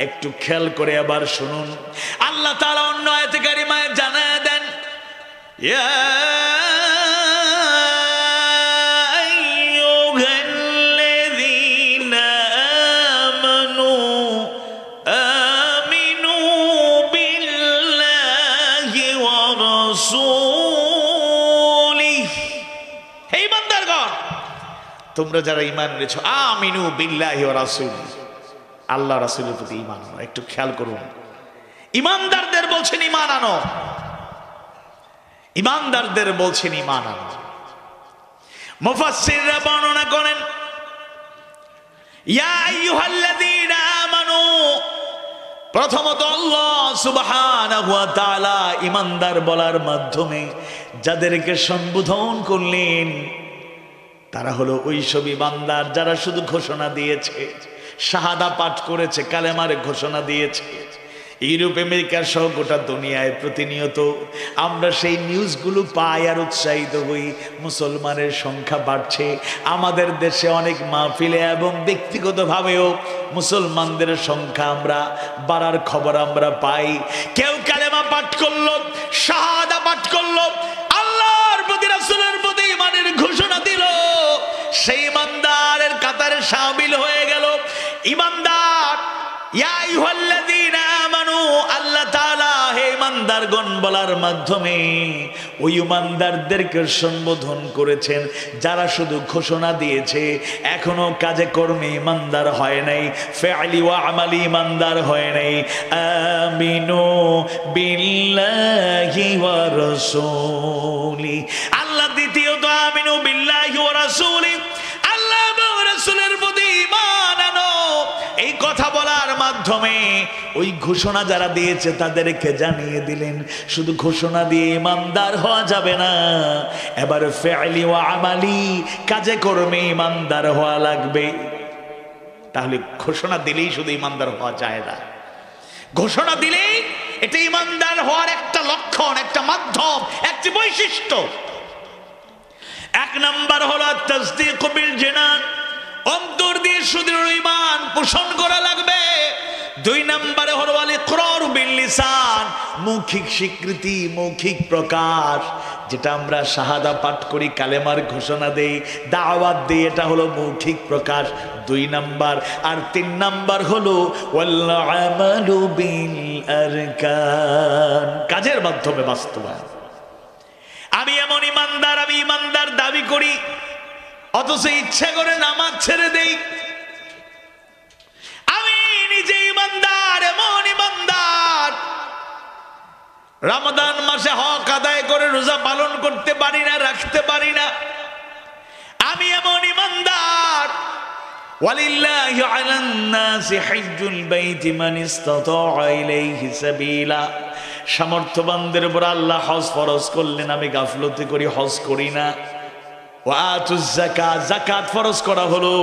একটু খেয়াল করে আবার শুনুন। আল্লাহ তাআলা অন্য আয়াতে কারিমায় জানায় দেন, ইয়া আইয়ুহাল্লাযীনা রাসূলিহি, হে ইমানদারগণ তোমরা যারা ঈমান এনেছো, আমিনু বিল্লাহি ওয়া রাসূলিহি, আল্লাহ রাসূলের প্রতি ঈমান আনো। একটু খেয়াল করুন, ঈমানদারদের বলছেন ঈমান আনো, ঈমানদারদের বলছেন ঈমান আনো। মুফাসসিররা বর্ণনা করেন, ইয়া আইয়ুহাল্লাযীনা আমানু, প্রথমত আল্লাহ সুবহানাহু ওয়া তাআলা ঈমানদার বলার মাধ্যমে যাদেরকে সম্বোধন করলেন তারা হলো ওইসব ঈমানদার যারা শুধু ঘোষণা দিয়েছে, শাহাদা পাঠ করেছে, কালেমার ঘোষণা দিয়েছে। ইউরোপ আমেরিকা সহ গোটা দুনিয়ায় প্রতিনিয়ত আমরা সেই নিউজগুলো পাই আর উৎসাহিত হই, মুসলমানের সংখ্যা বাড়ছে। আমাদের দেশে অনেক মাহফিলে এবং ব্যক্তিগতভাবেও মুসলমানদের সংখ্যা আমরা বাড়ার খবর আমরা পাই। কেউ কালেমা পাঠ করলো, শাহাদা পাঠ করলো, আল্লাহর প্রতি রাসূলের প্রতি ঈমানের ঘোষণা দিল, সেই ঈমানদারের কাতারে শামিল হয়ে গেল। ঈমানদার, ইয়া আইয়ুহাল্লাযীনা আমানু, আল্লাহ তাআলা হে ঈমানদারগণ বলার মাধ্যমে ওই ঈমানদারদেরকে সম্বোধন করেছেন যারা শুধু ঘোষণা দিয়েছে, এখনো কাজে কর্মে ঈমানদার হয় নাই, ফি'লি ওয়া আমালি ঈমানদার হয় নাই। আমিনু বিল্লাহি ওয়া রাসূলি, আল্লাহ দ্বিতীয়ত আমিনু বিল্লাহি ওয়া রাসূলি, আল্লাহ এবং রাসূলের প্রতি ঈমান আনো। এই কথা বলার মাধ্যমে ওই ঘোষণা যারা দিয়েছে তাদেরকে জানিয়ে দিলেন শুধু ঘোষণা দিয়ে ঈমানদার হওয়া যাবে না, এবার ফি'লি ওয়া আমালি, কাজে কর্মে ঈমানদার হওয়া লাগবে। তাহলে ঘোষণা দিলেই শুধু ঈমানদার হওয়া যায় না, ঘোষণা দিলেই এটা ঈমানদার হওয়ার একটা লক্ষণ, একটা মাধ্যম, একটি বৈশিষ্ট্য। এক নাম্বার হলো তাসদীক বিল জিনান, অন্তর দিয়ে সুদৃঢ় ঈমান পোষণ করা লাগবে। দুই নম্বরে হলো আল ইকরার বিল লিসান, মৌখিক স্বীকৃতি, মৌখিক প্রকাশ, যেটা আমরা শাহাদা পাঠ করি, কালেমার ঘোষণা দেই, দাওয়াত দেই, এটা হলো মৌখিক প্রকাশ, দুই নাম্বার। আর তিন নাম্বার হলো ওয়াল আমালু বিল আরকান, কাজের মাধ্যমে বাস্তবায়ন। আমি এমন ঈমানদার, আমি ঈমানদার দাবি করি অথচ ইচ্ছা করে নামাজ ছেড়ে দেই। আমি নিজে ঈমানদার, এমন ঈমানদার রমাদান মাসে হক আদায় করে রোজা পালন করতে পারি না, রাখতে পারি না। আমি এমন ঈমানদার ওয়ালিল্লাহি আলান নাসি হিজ্জুল বাইতি মান ইসতাতাআ ইলাইহি সাবিলা, সামর্থ্যবানদের উপর আল্লাহ হজ ফরজ করলেন, আমি গাফলতি করি, হজ করি না। ওয়াতুজ যাকাত, যাকাত ফরজ করা হলো,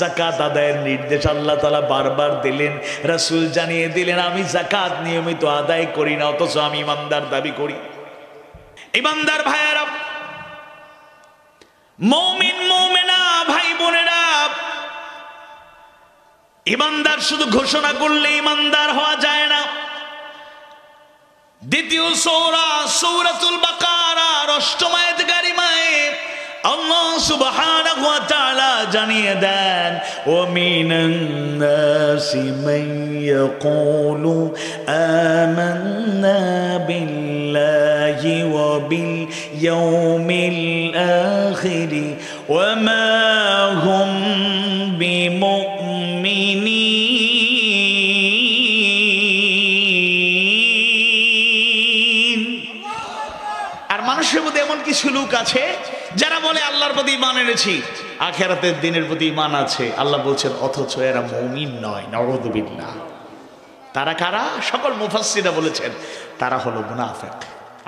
যাকাত আদায়ের নির্দেশ আল্লাহ তাআলা বারবার দিলেন, রাসূল জানিয়ে দিলেন, আমি যাকাত নিয়মিত আদায় করি না, অথচ আমি ঈমানদার দাবি করি। ঈমানদার ভাইয়েরা, মুমিন মুমিনা ভাই বোনেরা, ঈমানদার শুধু ঘোষণা করলে ঈমানদার হওয়া যায় না। দ্বিতীয় সূরা সূরাতুল বাকারার ৮ম আয়াত কারিমায়ে আল্লাহ সুবহানাহু ওয়া তাআলা জানিয়ে দেন, ওয়া মিনান নাসি মান ইয়াকুলু আমান্না বিল্লাহি ওয়া বিল ইয়াউমিল আখির ওয়া মা হুম বিমুমিনিন। আর মানুষের মধ্যে এমন কিছু লোক আছে যারা বলে আল্লাহর প্রতি ঈমান এনেছি, আখিরাতের দিনের প্রতি ঈমান আছে, আল্লাহ বলছেন অথচ এরা মুমিন নয়, নাউযু বিল্লাহ। তারা কারা? সকল মুফাসসিররা বলেছেন তারা হলো মুনাফিক।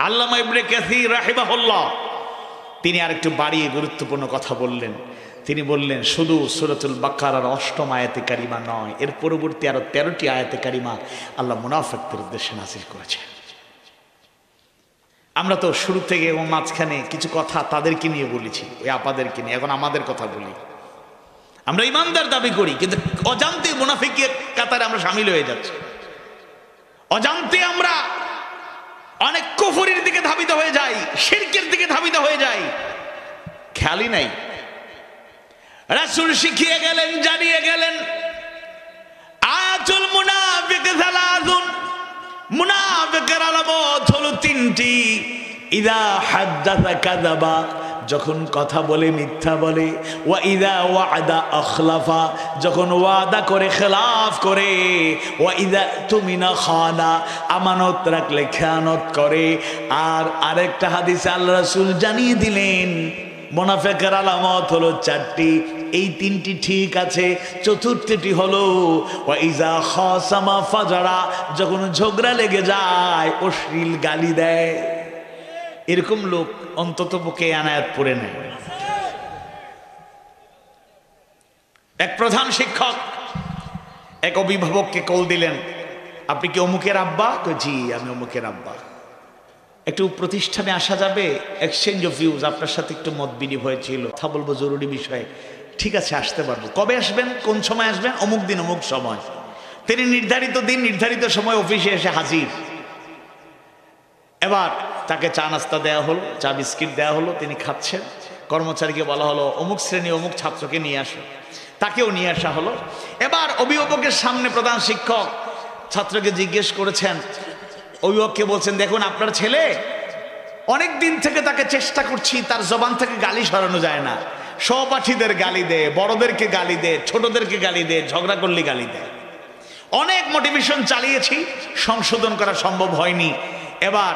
আল্লামা ইবনে কাসীর রাহিমাহুল্লাহ তিনি আরেকটু বাড়িয়ে গুরুত্বপূর্ণ কথা বললেন। তিনি বললেন শুধু সূরাতুল বাকারার ৮ম আয়াতে কারিমা নয়, এর পরবর্তী আরো 13টি আয়াতে কারিমা আল্লাহ মুনাফিকদের উদ্দেশ্যে নাযিল করেছেন। আমরা তো শুরু থেকে এবং মাঝখানে কিছু কথা তাদেরকে নিয়ে বলেছি, ওই আপাদেরকে নিয়ে, এখন আমাদের কথা বলি। আমরা ঈমানদার দাবি করি কিন্তু অজান্তে মুনাফিকের কাতারে আমরা শামিল হয়ে যাচ্ছি, অজান্তে আমরা অনেক কুফরির দিকে ধাবিত হয়ে যাই, শিরকের দিকে ধাবিত হয়ে যাই, খেয়ালই নাই। রাসূল শিখিয়ে গেলেন, জানিয়ে গেলেন, আয়াতুল মুনাফিক সালাসুন, মুনাফিকের আলামত হলো 3টি। ইদা হাদ্দাসা কাযাবা, যখন কথা বলে মিথ্যা বলে, ওয়া ইদা ওয়াদা আখলাফা, যখন ওয়াদা করে খেলাফ করে, ওয়া ইদা তুমিনা খানা, আমানত রাখলে খেয়ানত করে। আর আরেকটা হাদিসে আল্লাহ রাসূল জানিয়ে দিলেন মুনাফিকের আলামত হলো চারটি, এই তিনটি ঠিক আছে, চতুর্থটি হলো ওয়া ইজা খাসামা ফাজারা, যখন ঝগড়া লেগে যায় অশ্লীল গালি দেয়। এরকম লোক অন্তত পক্ষে আনায়াত পড়ে নেয়। এক প্রধান শিক্ষক এক অভিভাবককে কল দিলেন, আপনি কি অমুকের আব্বা? জি আমি অমুকের আব্বা, একটু প্রতিষ্ঠানে আসা যাবে? এক্সচেঞ্জ অফ ভিউজ, আপনার সাথে একটু মত বিনিময় ছিল, কথা বলবো জরুরি বিষয়ে। ঠিক আছে আসতে পারবো। কবে আসবেন? কোন সময় আসবেন? অমুক দিন অমুক সময়। তিনি নির্ধারিত দিন নির্ধারিত সময় অফিসে এসে হাজির। এবার তাকে চা নাস্তা দেওয়া হলো, চা বিস্কিট দেওয়া হলো, তিনি খাচ্ছেন। কর্মচারীকে বলা হলো অমুক শ্রেণী অমুক ছাত্রকে নিয়ে আসো, তাকেও নিয়ে আসা হলো। এবার অভিভাবকের সামনে প্রধান শিক্ষক ছাত্রকে জিজ্ঞেস করেছেন, অভিভাবককে বলছেন, দেখুন আপনার ছেলে অনেক দিন থেকে তাকে চেষ্টা করছি, তার জবান থেকে গালি সরানো যায় না। সহপাঠীদের গালি দেয়, বড়দেরকে গালি দেয়, ছোটদেরকে গালি দেয়, ঝগড়া করলে গালি দেয়। অনেক মোটিভেশন চালিয়েছি, সংশোধন করা সম্ভব হয়নি। এবার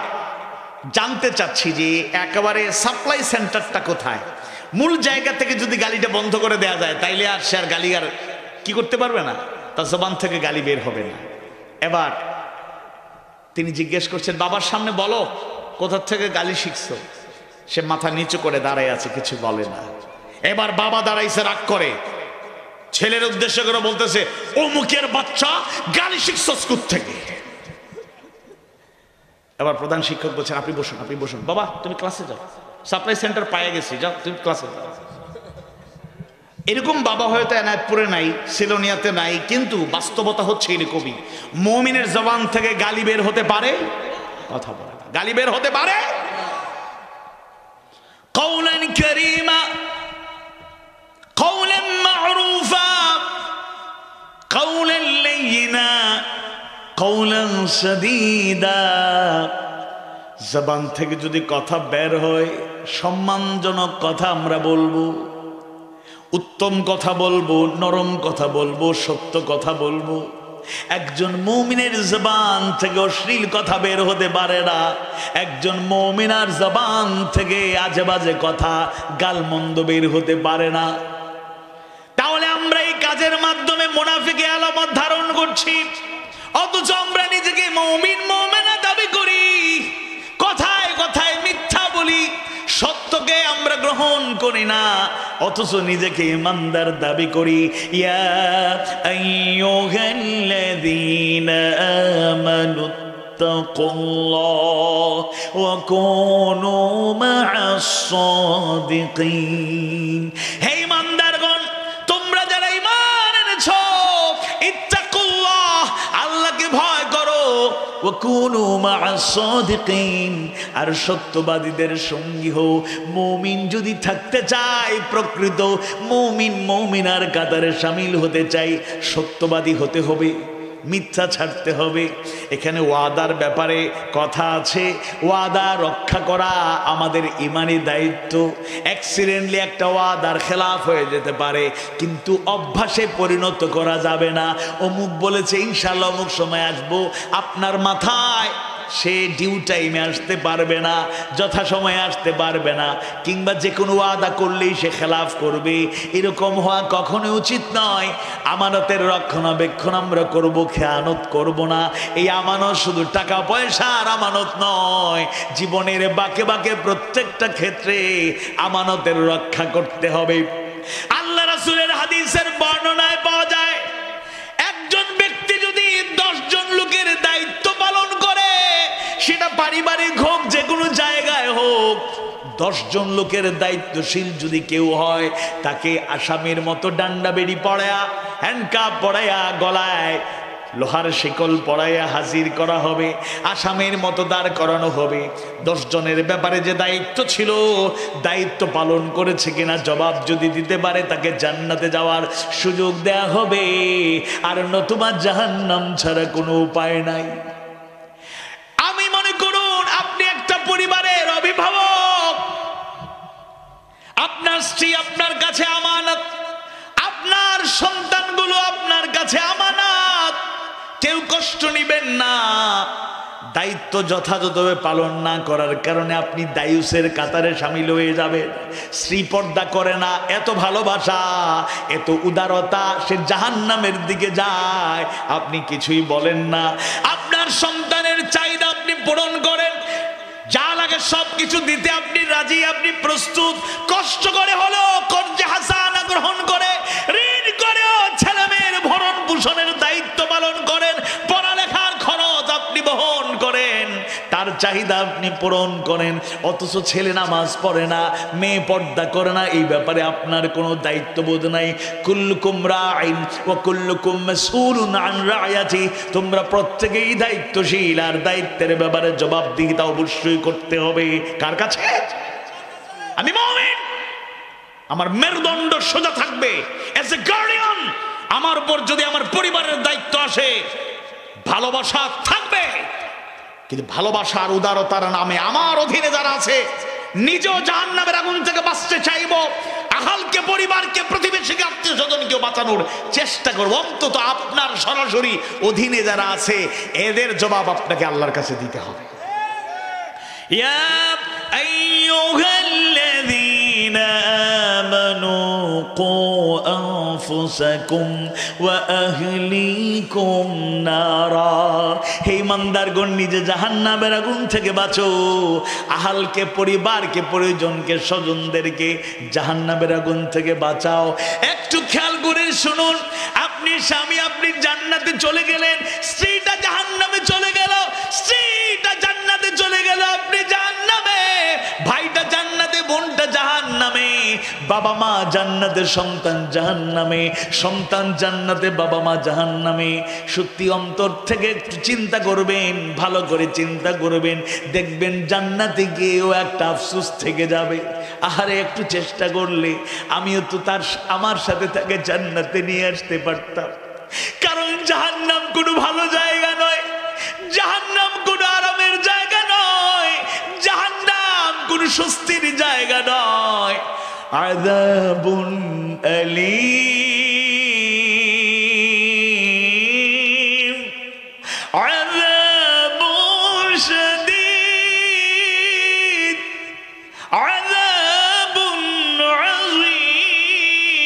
জানতে চাচ্ছি যে একেবারে সাপ্লাই সেন্টারটা কোথায়? মূল জায়গা থেকে যদি গালিটা বন্ধ করে দেয়া যায় তাইলে আর সে আর গালি আর কি করতে পারবে না, তার জবান থেকে গালি বের হবে না। এবার তিনি জিজ্ঞেস করছেন, বাবার সামনে বলো কোথা থেকে গালি শিখছো? সে মাথা নিচু করে দাঁড়ায় আছে, কিছু বলে না। এবার বাবা দাঁড়াইছে রাগ করে, ছেলের উদ্দেশ্য করে বলতেছে, অমুকের বাচ্চা গালি শিখছস কোত্থেকে? এবার প্রধান শিক্ষক বলছেন, আপনি বসুন, আপনি বসুন। বাবা তুমি ক্লাসে যাও, সাপ্লাই সেন্টার পায়ে গেছি, যাও তুমি ক্লাসে যাও। এরকম বাবা হয়তো এনায়েতপুরে নাই, সিলোনিয়াতে নাই, কিন্তু বাস্তবতা হচ্ছে এরকমই। মুমিনের জবান থেকে গালি বের হতে পারে, কথা বলে না, গালি বের হতে পারে। কওলান কারীমা, কওলান মা'রুফা, কওলান লাইয়িনা, কওলান সাদীদা। জবান থেকে যদি কথা বের হয়, সম্মানজনক কথা আমরা বলবো, উত্তম কথা বলবো, নরম কথা বলবো, সত্য কথা বলবো। একজন মুমিনের জবান থেকে অশ্লীল কথা বের হতে পারে না। একজন মুমিনার জবান থেকে আজে বাজে কথা, গালমন্দ বের হতে পারে না। তাহলে আমরা এই কাজের মাধ্যমে মুনাফিকের আলামত ধারণ করছি, অথচ আমরা নিজেকে মুমিন মুমিনা দাবি করি। কথায় কথায় মিথ্যা বলি, সত্যকে আমরা গ্রহণ করি না, অথচ নিজেকে ইমানদার দাবি করি। ইয়া আইয়ুহাল্লাযীনা আমানু তাকুল্লাহ ওয়া কুনু মা'আস সাদিকিন। হে ইমানদারগণ, তোমরা যারা ঈমান এনেছো, ইত্তাকুল্লাহ, আল্লাহকে ভয় করো, ওয়া কুনু মা'আস সাদিকিন, আর সত্যবাদীদের সঙ্গী হও। মুমিন যদি থাকতে চায়, প্রকৃত মুমিন মুমিনার কাতারে শামিল হতে চাই, সত্যবাদী হতে হবে, মিথ্যা ছাড়তে হবে। এখানে ওয়াদার ব্যাপারে কথা আছে, ওয়াদা রক্ষা করা আমাদের ইমানি দায়িত্ব। অ্যাক্সিডেন্টলি একটা ওয়াদার খেলাফ হয়ে যেতে পারে, কিন্তু অভ্যাসে পরিণত করা যাবে না। অমুক বলেছে ইনশাআল্লাহ অমুক সময় আসবো, আপনার মাথায় সে ডিউ টাইমে আসতে পারবে না, যথা সময়ে আসতে পারবে না, কিংবা যে কোনো ওয়াদা করলেই সে খেলাফ করবে। এরকম হওয়া কখনো উচিত নয়। আমানতের রক্ষণাবেক্ষণ আমরা করব, খেয়ানত করব না। এই আমানত শুধু টাকা পয়সার আমানত নয়, জীবনের বাঁকে বাঁকে প্রত্যেকটা ক্ষেত্রে আমানতের রক্ষা করতে হবে। আল্লাহ রাসূলের হাদিসের বর্ণনায় পাওয়া যায়, একজন ব্যক্তি যদি 10 জন লোকের দায়িত্ব পালন করে, সেটা পারিবারিক হোক, যে কোনো জায়গায় হোক, 10 জন লোকের দায়িত্বশীল যদি কেউ হয়, তাকে আসামির মতো ডান্ডা বেড়ি পড়ায়া, হ্যান্ডকাপ পড়ায়া, গলায় লোহার শিকল পড়াইয়া হাজির করা হবে, আসামির মতো দাঁড় করানো হবে। 10 জনের ব্যাপারে যে দায়িত্ব ছিল, দায়িত্ব পালন করেছে কিনা জবাব যদি দিতে পারে, তাকে জান্নাতে যাওয়ার সুযোগ দেয়া হবে, আর নতুবা জাহান্নাম ছাড়া কোনো উপায় নাই। আমি মনে করুন আপনি একটা পরিবারের স্ত্রী আপনার কাছে আমানত, আপনার সন্তানগুলো আপনার কাছে আমানত। কেউ কষ্ট নেবেন না। দায়িত্ব যথাযথভাবে পালন না করার কারণে আপনি দায়ুসের কাতারে শামিল হয়ে যাবেন। স্ত্রী পর্দা করে না, এত ভালোবাসা, এত উদারতা, সে জাহান্নামের দিকে যায়, আপনি কিছুই বলেন না। আপনার সন্তানের চাহিদা আপনি পূরণ করেন, যা লাগে সবকিছু দিতে আপনি রাজি, আপনি প্রস্তুত। কষ্ট করে হলো কর্জে হাসানা গ্রহণ করে, ঋণ করেও ছেলে মেয়ের ভরণ পোষণের দায়িত্ব পালন করেন, পড়ালেখার খরচ আপনি বহন করেন, তার চাহিদা আপনি পূরণ করেন। অথচ ছেলে নামাজ পড়ে না, মেয়ে পর্দা করে না, এই ব্যাপারে আপনার কোনো দায়িত্ববোধ নাই। কুল্লুকুম রাইন ওয়া কুল্লুকুম মাসউলুন আন রায়াতি, তোমরা প্রত্যেকেই দায়িত্বশীল, আর দায়িত্বের ব্যাপারে জবাবদিহিতা অবশ্যই করতে হবে। কার কাছে? আমি মুমিন, আমার মেরুদণ্ড সোজা থাকবে এজ এ গার্ডিয়ান। আমার উপর যদি আমার পরিবারের দায়িত্ব আসে, ভালোবাসা থাকবে, কিন্তু ভালোবাসার উদারতার নামে আমার অধীনে যারা আছে, নিজেও জাহান্নামের আগুন থেকে বাঁচতে চাইবো, আহালকে, পরিবারকে, প্রতিবেশীকে, আত্মীয় স্বজনকেও বাঁচানোর চেষ্টা করবো। অন্তত আপনার সরাসরি অধীনে যারা আছে, এদের জবাব আপনাকে আল্লাহর কাছে দিতে হবে। ইয়া আইয়ুহাল্লাযীনা আমানু কু আনফুসাকুম ওয়া আহলিকুম নারা, হে ইমানদারগণ, নিজে জাহান্নামের আগুন থেকে বাঁচো, আহালকে, পরিবারকে, পরিজনকে, স্বজনদেরকে জাহান্নামের আগুন থেকে বাঁচাও। একটু খেয়াল করে শুনুন, আপনি স্বামী, আপনি জান্নাতে চলে গেলেন, স্ত্রীটা জাহান্নামে চলে গেল, স্ত্রীটা জান্নাতে চলে গেল, আপনি জাহান্নামে, ভাইটা জান্নাতে, বোনটা জাহান্নামে, বাবা মা জান্নাতে, সন্তান জাহান্নামে, সন্তান জান্নাতে, বাবা মা জাহান্নামে। সত্যি অন্তর থেকে একটু চিন্তা করবেন, ভালো করে চিন্তা করবেন, দেখবেন জান্নাতে গিয়েও একটা আফসোস থেকে যাবে। আহারে, একটু চেষ্টা করলে আমিও তো আমার সাথে তাকে জান্নাতে নিয়ে আসতে পারতাম। কারণ জাহান্নাম কোনো ভালো জায়গা নয়, জাহান্নাম কোনো আরামের জায়গা নয়, জাহান্নাম কোনো স্বস্তির জায়গা নয়। আযাবুন আলীম, আযাবুন শাদীদ, আযাবুন আযীম,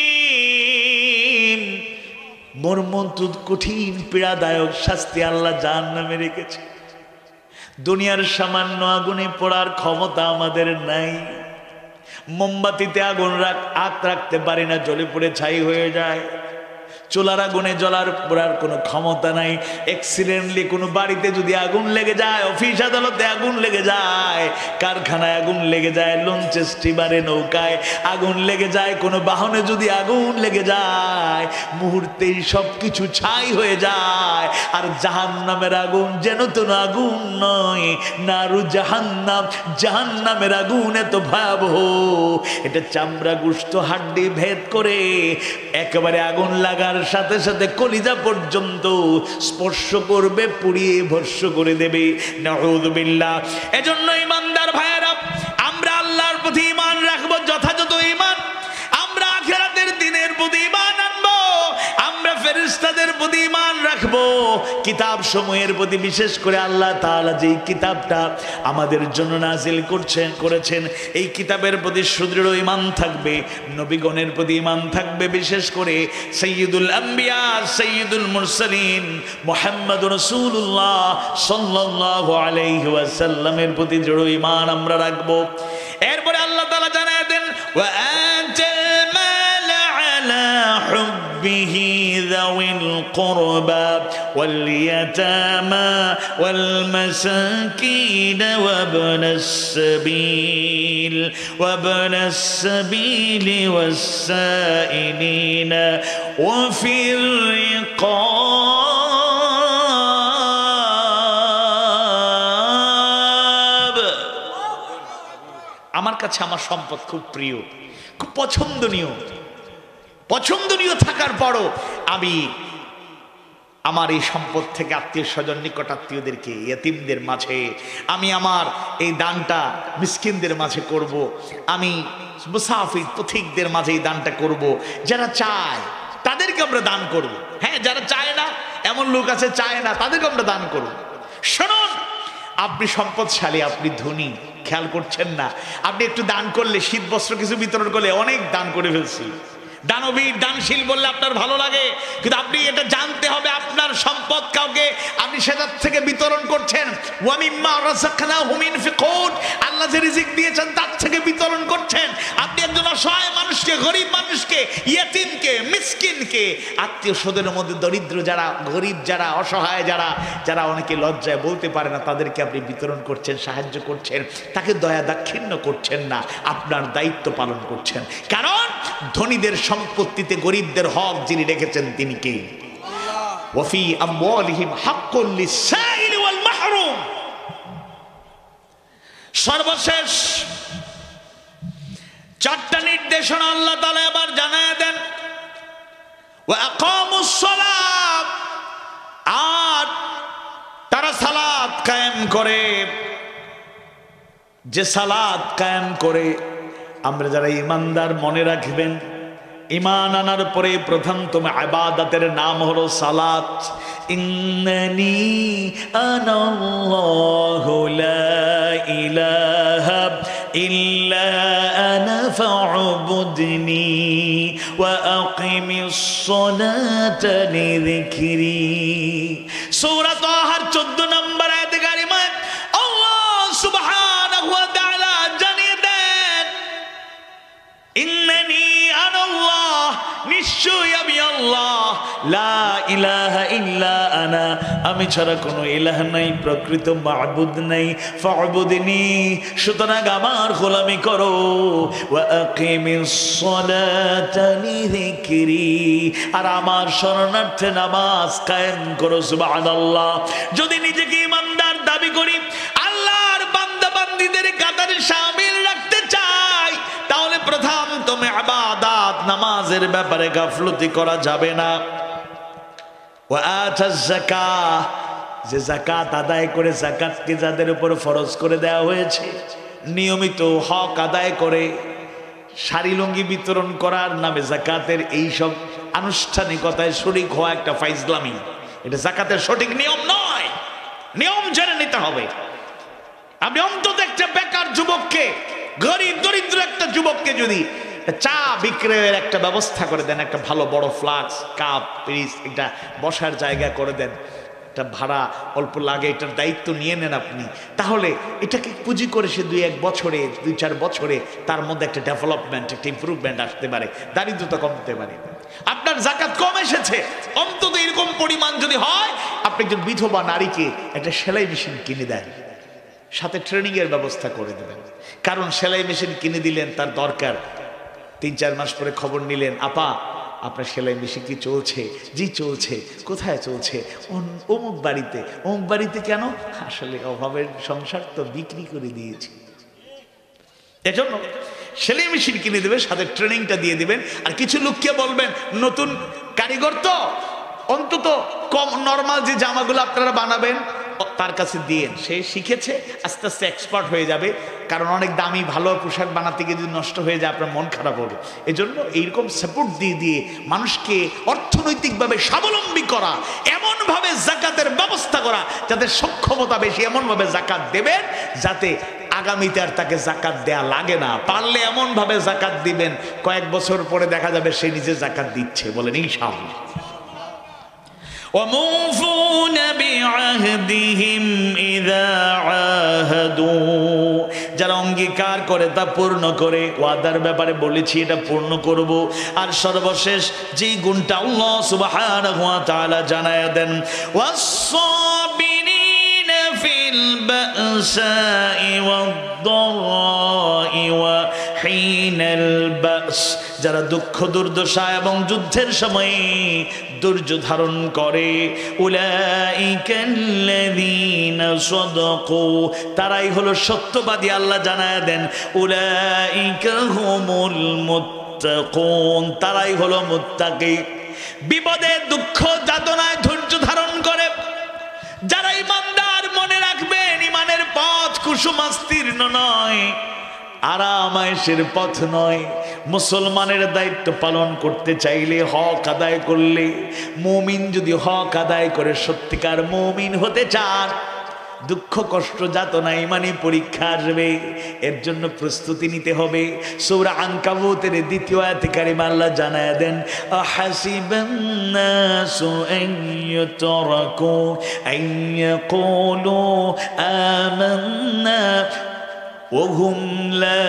মর্মন্তুদ, কঠিন, পীড়াদায়ক শাস্তি আল্লাহ জাহান্নামে রেখেছে। দুনিয়ার সামান্য আগুনে পড়ার ক্ষমতা আমাদের নাই। মোমবাতিতে আগুন রাখতে পারি না, জ্বলে পড়ে ছাই হয়ে যায়। চুলার আগুনে জ্বলার পড়ার কোনো ক্ষমতা নাই। অ্যাক্সিডেন্টলি কোনো বাড়িতে যদি আগুন লেগে যায়, অফিস আদালতে আগুন লেগে যায়, কারখানায় আগুন লেগে যায়, লঞ্চে, স্টিমারে, নৌকায় আগুন লেগে যায়, কোনো বাহনে যদি আগুন লেগে যায়, মুহূর্তেই সব কিছু ছাই হয়ে যায়। আর জাহান্নামের আগুন যেন তো আগুন নয়, নারু জাহান্নাম, জাহান্নামের আগুন এত ভয়াবহ, এটা চামড়া, গোশত, হাড্ডি ভেদ করে একেবারে আগুন লাগার সাথে সাথে কলিজা পর্যন্ত স্পর্শ করবে, পুড়িয়ে ভস্ম করে দেবে। নাউযুবিল্লাহ। এজন্য ইমানদার ভাইয়েরা, আমরা আল্লাহর প্রতি ঈমান রাখবো, যথাযথ ঈমান। আমরা আখিরাতের দিনের প্রতি ঈমান আনবো, আমরা ফেরেশতাদের প্রতি ঈমান রাখবো, কিতাব সমূহের প্রতি, বিশেষ করে আল্লাহ তাআলা যেই কিতাবটা আমাদের জন্য নাজিল করেছেন, এই কিতাবের প্রতি সুদৃঢ় ঈমান থাকবে। নবীগণের প্রতি ঈমান থাকবে, বিশেষ করে সাইয়্যিদুল আম্বিয়া, সাইয়্যিদুল মুরসালিন মুহাম্মদুর রাসূলুল্লাহ সাল্লাল্লাহু আলাইহি ওয়াসাল্লামের প্রতি দৃঢ় ঈমান আমরা রাখবো। এরপরে আল্লাহ তাআলা জানায় দেন, ওয়া আতাল মাল আলা حبه ذوي القربى واليتامى والمساكين وابن السبيل والسائلين وفي الرقاب। আমার কাছে আমার সম্পদ খুব প্রিয়, খুব পছন্দনীয় থাকার পরও আমি আমার এই সম্পদ থেকে আত্মীয় স্বজন নিকট আত্মীয়দেরকে, ইয়েতিমদের মাঝে আমি আমার এই দানটা মিসকিনদের মাঝে করব। আমি মুসাফির পথিকদের মাঝে এই দানটা করব। যারা চায় তাদেরকে আমরা দান করব। হ্যাঁ, যারা চায় না, এমন লোক আছে চায় না, তাদেরকে আমরা দান করব। শুনুন, আপনি সম্পদশালী, আপনি ধনী, খেয়াল করছেন না? আপনি একটু দান করলে, শীত বস্ত্র কিছু বিতরণ করলে, অনেক দান করে ফেলছি। দানবীর, দানশীল বললে আপনার ভালো লাগে, কিন্তু আপনি এটা জানতে হবে আপনার সম্পদ কাউকে আপনি সেটার থেকে বিতরণ করছেন। ওয়া মিম্মা রাযাকনাহুম ইনফিকুন, আল্লাহ যে রিজিক দিয়েছেন তার থেকে বিতরণ করছেন। আপনি একজন অসহায় মানুষকে, গরিব মানুষকে, ইয়েতিমকে, মিসকিনকে, আত্মীয় স্বজনের মধ্যে দরিদ্র যারা, গরিব যারা, অসহায় যারা, যারা অনেকে লজ্জায় বলতে পারে না, তাদেরকে আপনি বিতরণ করছেন, সাহায্য করছেন, তাকে দয়া দাক্ষিণ্য করছেন না, আপনার দায়িত্ব পালন করছেন। কারণ ধনীদের সম্পত্তিতে গরিবদের হক যিনি রেখেছেন তিনি কে? ওয়াফি আমওয়ালিহিম হাক্কুন লিসাইল ওয়াল মাহরুম। সর্বশেষ চারটা নির্দেশনা আল্লাহ তাআলা এবার জানায় দেন। ওয়া আকামুস সালাত, আর তারা সালাত কায়েম করে। যে সালাত কায়েম করে, আমরা যারা ঈমানদার মনে রাখবেন, ঈমান আনার পরে প্রথমতম ইবাদতের নাম হলো সালাত। ইন্নানি আনাল্লাহু লা ইলাহা ইল্লা আনা ফা'বুদনি ওয়া আকিমিস সালাতা লিযিকরি। সূরা তাহার 14 নম্বর আয়াতে কারিমায় আল্লাহ সুবহানাহু ওয়া তাআলা জানিয়ে দেন, ইন্নানি আনাল্লাহ, নিশ্চয়ই আমি আল্লাহ, লা ইলাহা ইল্লা আনা, আমি ছাড়া কোনো ইলাহ নাই, প্রকৃত মাবুদ নাই, ফা'বুদনি, সুতরাং আমার গোলামি করো, ওয়া আকিমিস সালাতা লিযিকরি, আর আমার শরণার্থে নামাজ কায়েম করো। সুবহানাল্লাহ। যদি নিজেকে ঈমানদার দাবি করি, আল্লাহর বান্দা বান্দীদের কাতারে শামিল রাখতে চাই, তাহলে প্রথমতম ইবাদত নামাজের ব্যাপারে গাফলতি করা যাবে না। ওয়া আতাজ যাকাত, যে যাকাত আদায় করে, যাকাতকে যাদের উপর ফরজ করে দেওয়া হয়েছে, নিয়মিত হক আদায় করে, শাড়ি লুঙ্গি বিতরণ করার নামে যাকাতের এই সব আনুষ্ঠানিকতায় শরীক হওয়া একটা ফাইজলামি, এটা যাকাতের সঠিক নিয়ম নয়। নিয়ম জেনে নিতে হবে। আপনি অন্তত একটা বেকার যুবককে, গরিব দরিদ্র একটা যুবককে যদি চা বিক্রয়ের একটা ব্যবস্থা করে দেন, একটা ভালো বড় ফ্লাক্স, কাপ, পিরিচ, একটা বসার জায়গা করে দেন, একটা ভাড়া অল্প লাগে, এটার দায়িত্ব নিয়ে নেন আপনি, তাহলে এটাকে পুঁজি করে সে 2-1 বছরে, 2-4 বছরে তার মধ্যে একটা ডেভেলপমেন্ট, একটা ইমপ্রুভমেন্ট আসতে পারে, দারিদ্রতা কমতে পারে। আপনার যাকাত কম এসেছে, অন্তত এরকম পরিমাণ যদি হয়, আপনি একজন বিধবা নারীকে একটা সেলাই মেশিন কিনে দেন, সাথে ট্রেনিং এর ব্যবস্থা করে দেবেন। কারণ সেলাই মেশিন কিনে দিলেন, তার দরকার, 3-4 মাস পরে খবর নিলেন, আপা আপনার সেলাই মেশিন কি চলছে? জি চলছে। কোথায় চলছে? অমুক বাড়িতে। অমুক বাড়িতে কেন? আসলে অভাবের সংসার তো, বিক্রি করে দিয়েছি। এজন্য সেলাই মেশিন কিনে দেবেন, সাথে ট্রেনিংটা দিয়ে দিবেন। আর কিছু লোককে বলবেন, নতুন কারিগর তো, অন্তত কম নরমাল যে জামাগুলো আপনারা বানাবেন তার কাছে দিয়েন, সে শিখেছে, আস্তে আস্তে এক্সপার্ট হয়ে যাবে। কারণ অনেক দামি ভালো পোশাক বানাতে গিয়ে যদি নষ্ট হয়ে যায়, আপনার মন খারাপ হবে। এজন্য এইরকম সাপোর্ট দিয়ে দিয়ে মানুষকে অর্থনৈতিকভাবে স্বাবলম্বী করা, এমনভাবে যাকাতের ব্যবস্থা করা যাতে সক্ষমতা বেশি, এমনভাবে যাকাত দেবেন যাতে আগামীতে আর তাকে যাকাত দেয়া লাগে না। পারলে এমনভাবে যাকাত দিবেন, কয়েক বছর পরে দেখা যাবে সে নিজে যাকাত দিচ্ছে। বলেন ইনশাআল্লাহ। وَمُوفُونَ بِعَهْدِهِمْ إِذَا عَاهَدُوا, যারা অঙ্গীকার করে তা পূর্ণ করে। ওয়াদার ব্যাপারে বলেছি এটা পূর্ণ করব। আর সর্বশেষ যেই গুণটা আল্লাহ সুবহানাহু ওয়া তাআলা জানায়া দেন, وَالصَّابِرِينَ فِي الْبَأْسَاءِ وَالضَّرَّاءِ وَحِينَ الْبَأْسِ, যারা দুঃখ দুর্দশা এবং যুদ্ধের সময় ধৈর্য ধারণ করে। উলাইকাল্লাযীনা সাদাকু, তারাই হলো সত্যবাদী। আল্লাহ জানায়া দেন, উলাইকা হুমুল মুত্তাকুন, তারাই হলো মুত্তাকি। বিপদে দুঃখ যাতনায় ধৈর্য ধারণ করে। যারা ইমানদার মনে রাখবেন ইমানের পথ কুসুমাস্তীর্ণ নয়, আরাম আয়েশের পথ নয়। মুসলমানের দায়িত্ব পালন করতে চাইলে, হক আদায় করলে, মুমিন যদি হক আদায় করে সত্যিকার মুমিন হতে চান, দুঃখ কষ্ট যাতনা ইমানি পরীক্ষা আসবে, এর জন্য প্রস্তুতি নিতে হবে। সূরা আনকাবুতের দ্বিতীয় আয়াতে কারিমা আল্লাহ জানায়া দেন, আহাসিবান নাসু আন ইউতরাকু আন ইয়াকুলু আমান্না ওহুম লা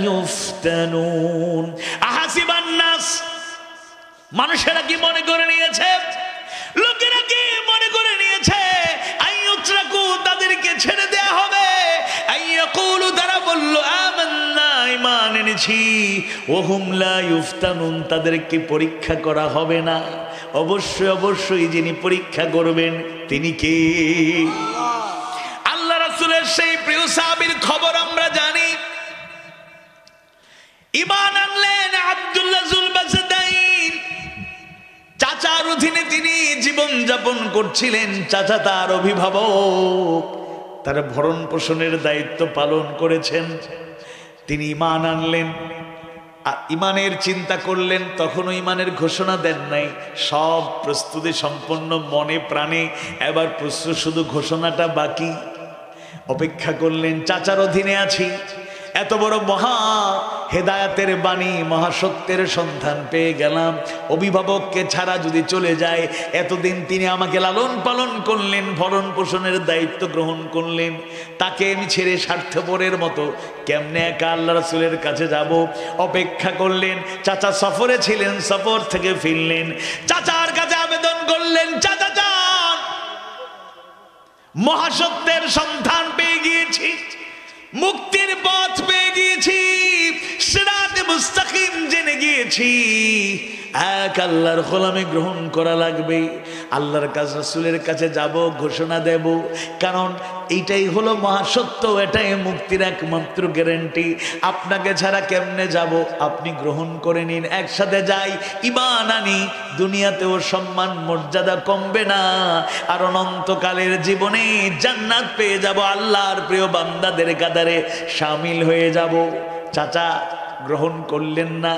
ইফতানুন। আহাসিবান নাস, মানুষেরা কি মনে করে নিয়েছে, লোকেরা কি মনে করে নিয়েছে আইয়ুতরাকু, তাদেরকে ছেড়ে দেয়া হবে, আইয়াকুলু, তারা বলল আমান্না, ঈমান এনেছি, ওহুম লা ইফতানুন, তাদেরকে পরীক্ষা করা হবে না। অবশ্যই অবশ্যই যিনি পরীক্ষা করবেন তিনি কে? আল্লাহ রাসূলের সেই প্রিয় সাহাবীর খবর আমরা জানি। ঈমান আনলেন আব্দুল্লাহ যুল বাসদাইন, চাচার অধীনে তিনি জীবন যাপন করছিলেন। চাচা তার অভিভাবক, তার ভরণ পোষণের দায়িত্ব পালন করেছেন। তিনি ঈমান আনলেন, ঈমানের চিন্তা করলেন, তখনও ঈমানের ঘোষণা দেন নাই। সব প্রস্তুতি সম্পন্ন মনে প্রাণে, এবার প্রস্তুত, শুধু ঘোষণাটা বাকি। অপেক্ষা করলেন, চাচার অধীনে আছি, এত বড় মহা হেদায়াতের বাণী, মহাসত্যের সন্ধান পেয়ে গেলাম। অভিভাবককে ছাড়া যদি চলে যায়, এতদিন তিনি আমাকে লালন পালন করলেন, ভরণ পোষণের দায়িত্ব গ্রহণ করলেন, তাকে আমি ছেড়ে স্বার্থপরের মতো কেমনে একা আল্লাহ রাসূলের কাছে যাব? অপেক্ষা করলেন। চাচা সফরে ছিলেন, সফর থেকে ফিরলেন, চাচার কাছে আবেদন করলেন, চাচা যান, মহাসত্যের সন্ধান পেয়ে গিয়েছি, মুক্তির পথ পেয়ে গিয়েছি, সিরাতে মুস্তাকিম জেনে গিয়েছি, এক আল্লাহর গোলামি গ্রহণ করা লাগবে, আল্লাহর কাছে রাসূলের কাছে যাব, ঘোষণা দেব, কারণ এইটাই হলো মহাসত্য, এটাই মুক্তির একমাত্র গ্যারান্টি। আপনাকে ছাড়া কেমনে যাব? আপনি গ্রহণ করে নিন, একসাথে যাই, ঈমান আনি, দুনিয়াতেও সম্মান মর্যাদা কমবে না, আর অনন্তকালের জীবনে জান্নাত পেয়ে যাব, আল্লাহর প্রিয় বান্দাদের কাতারে শামিল হয়ে যাব। চাচা গ্রহণ করলেন না,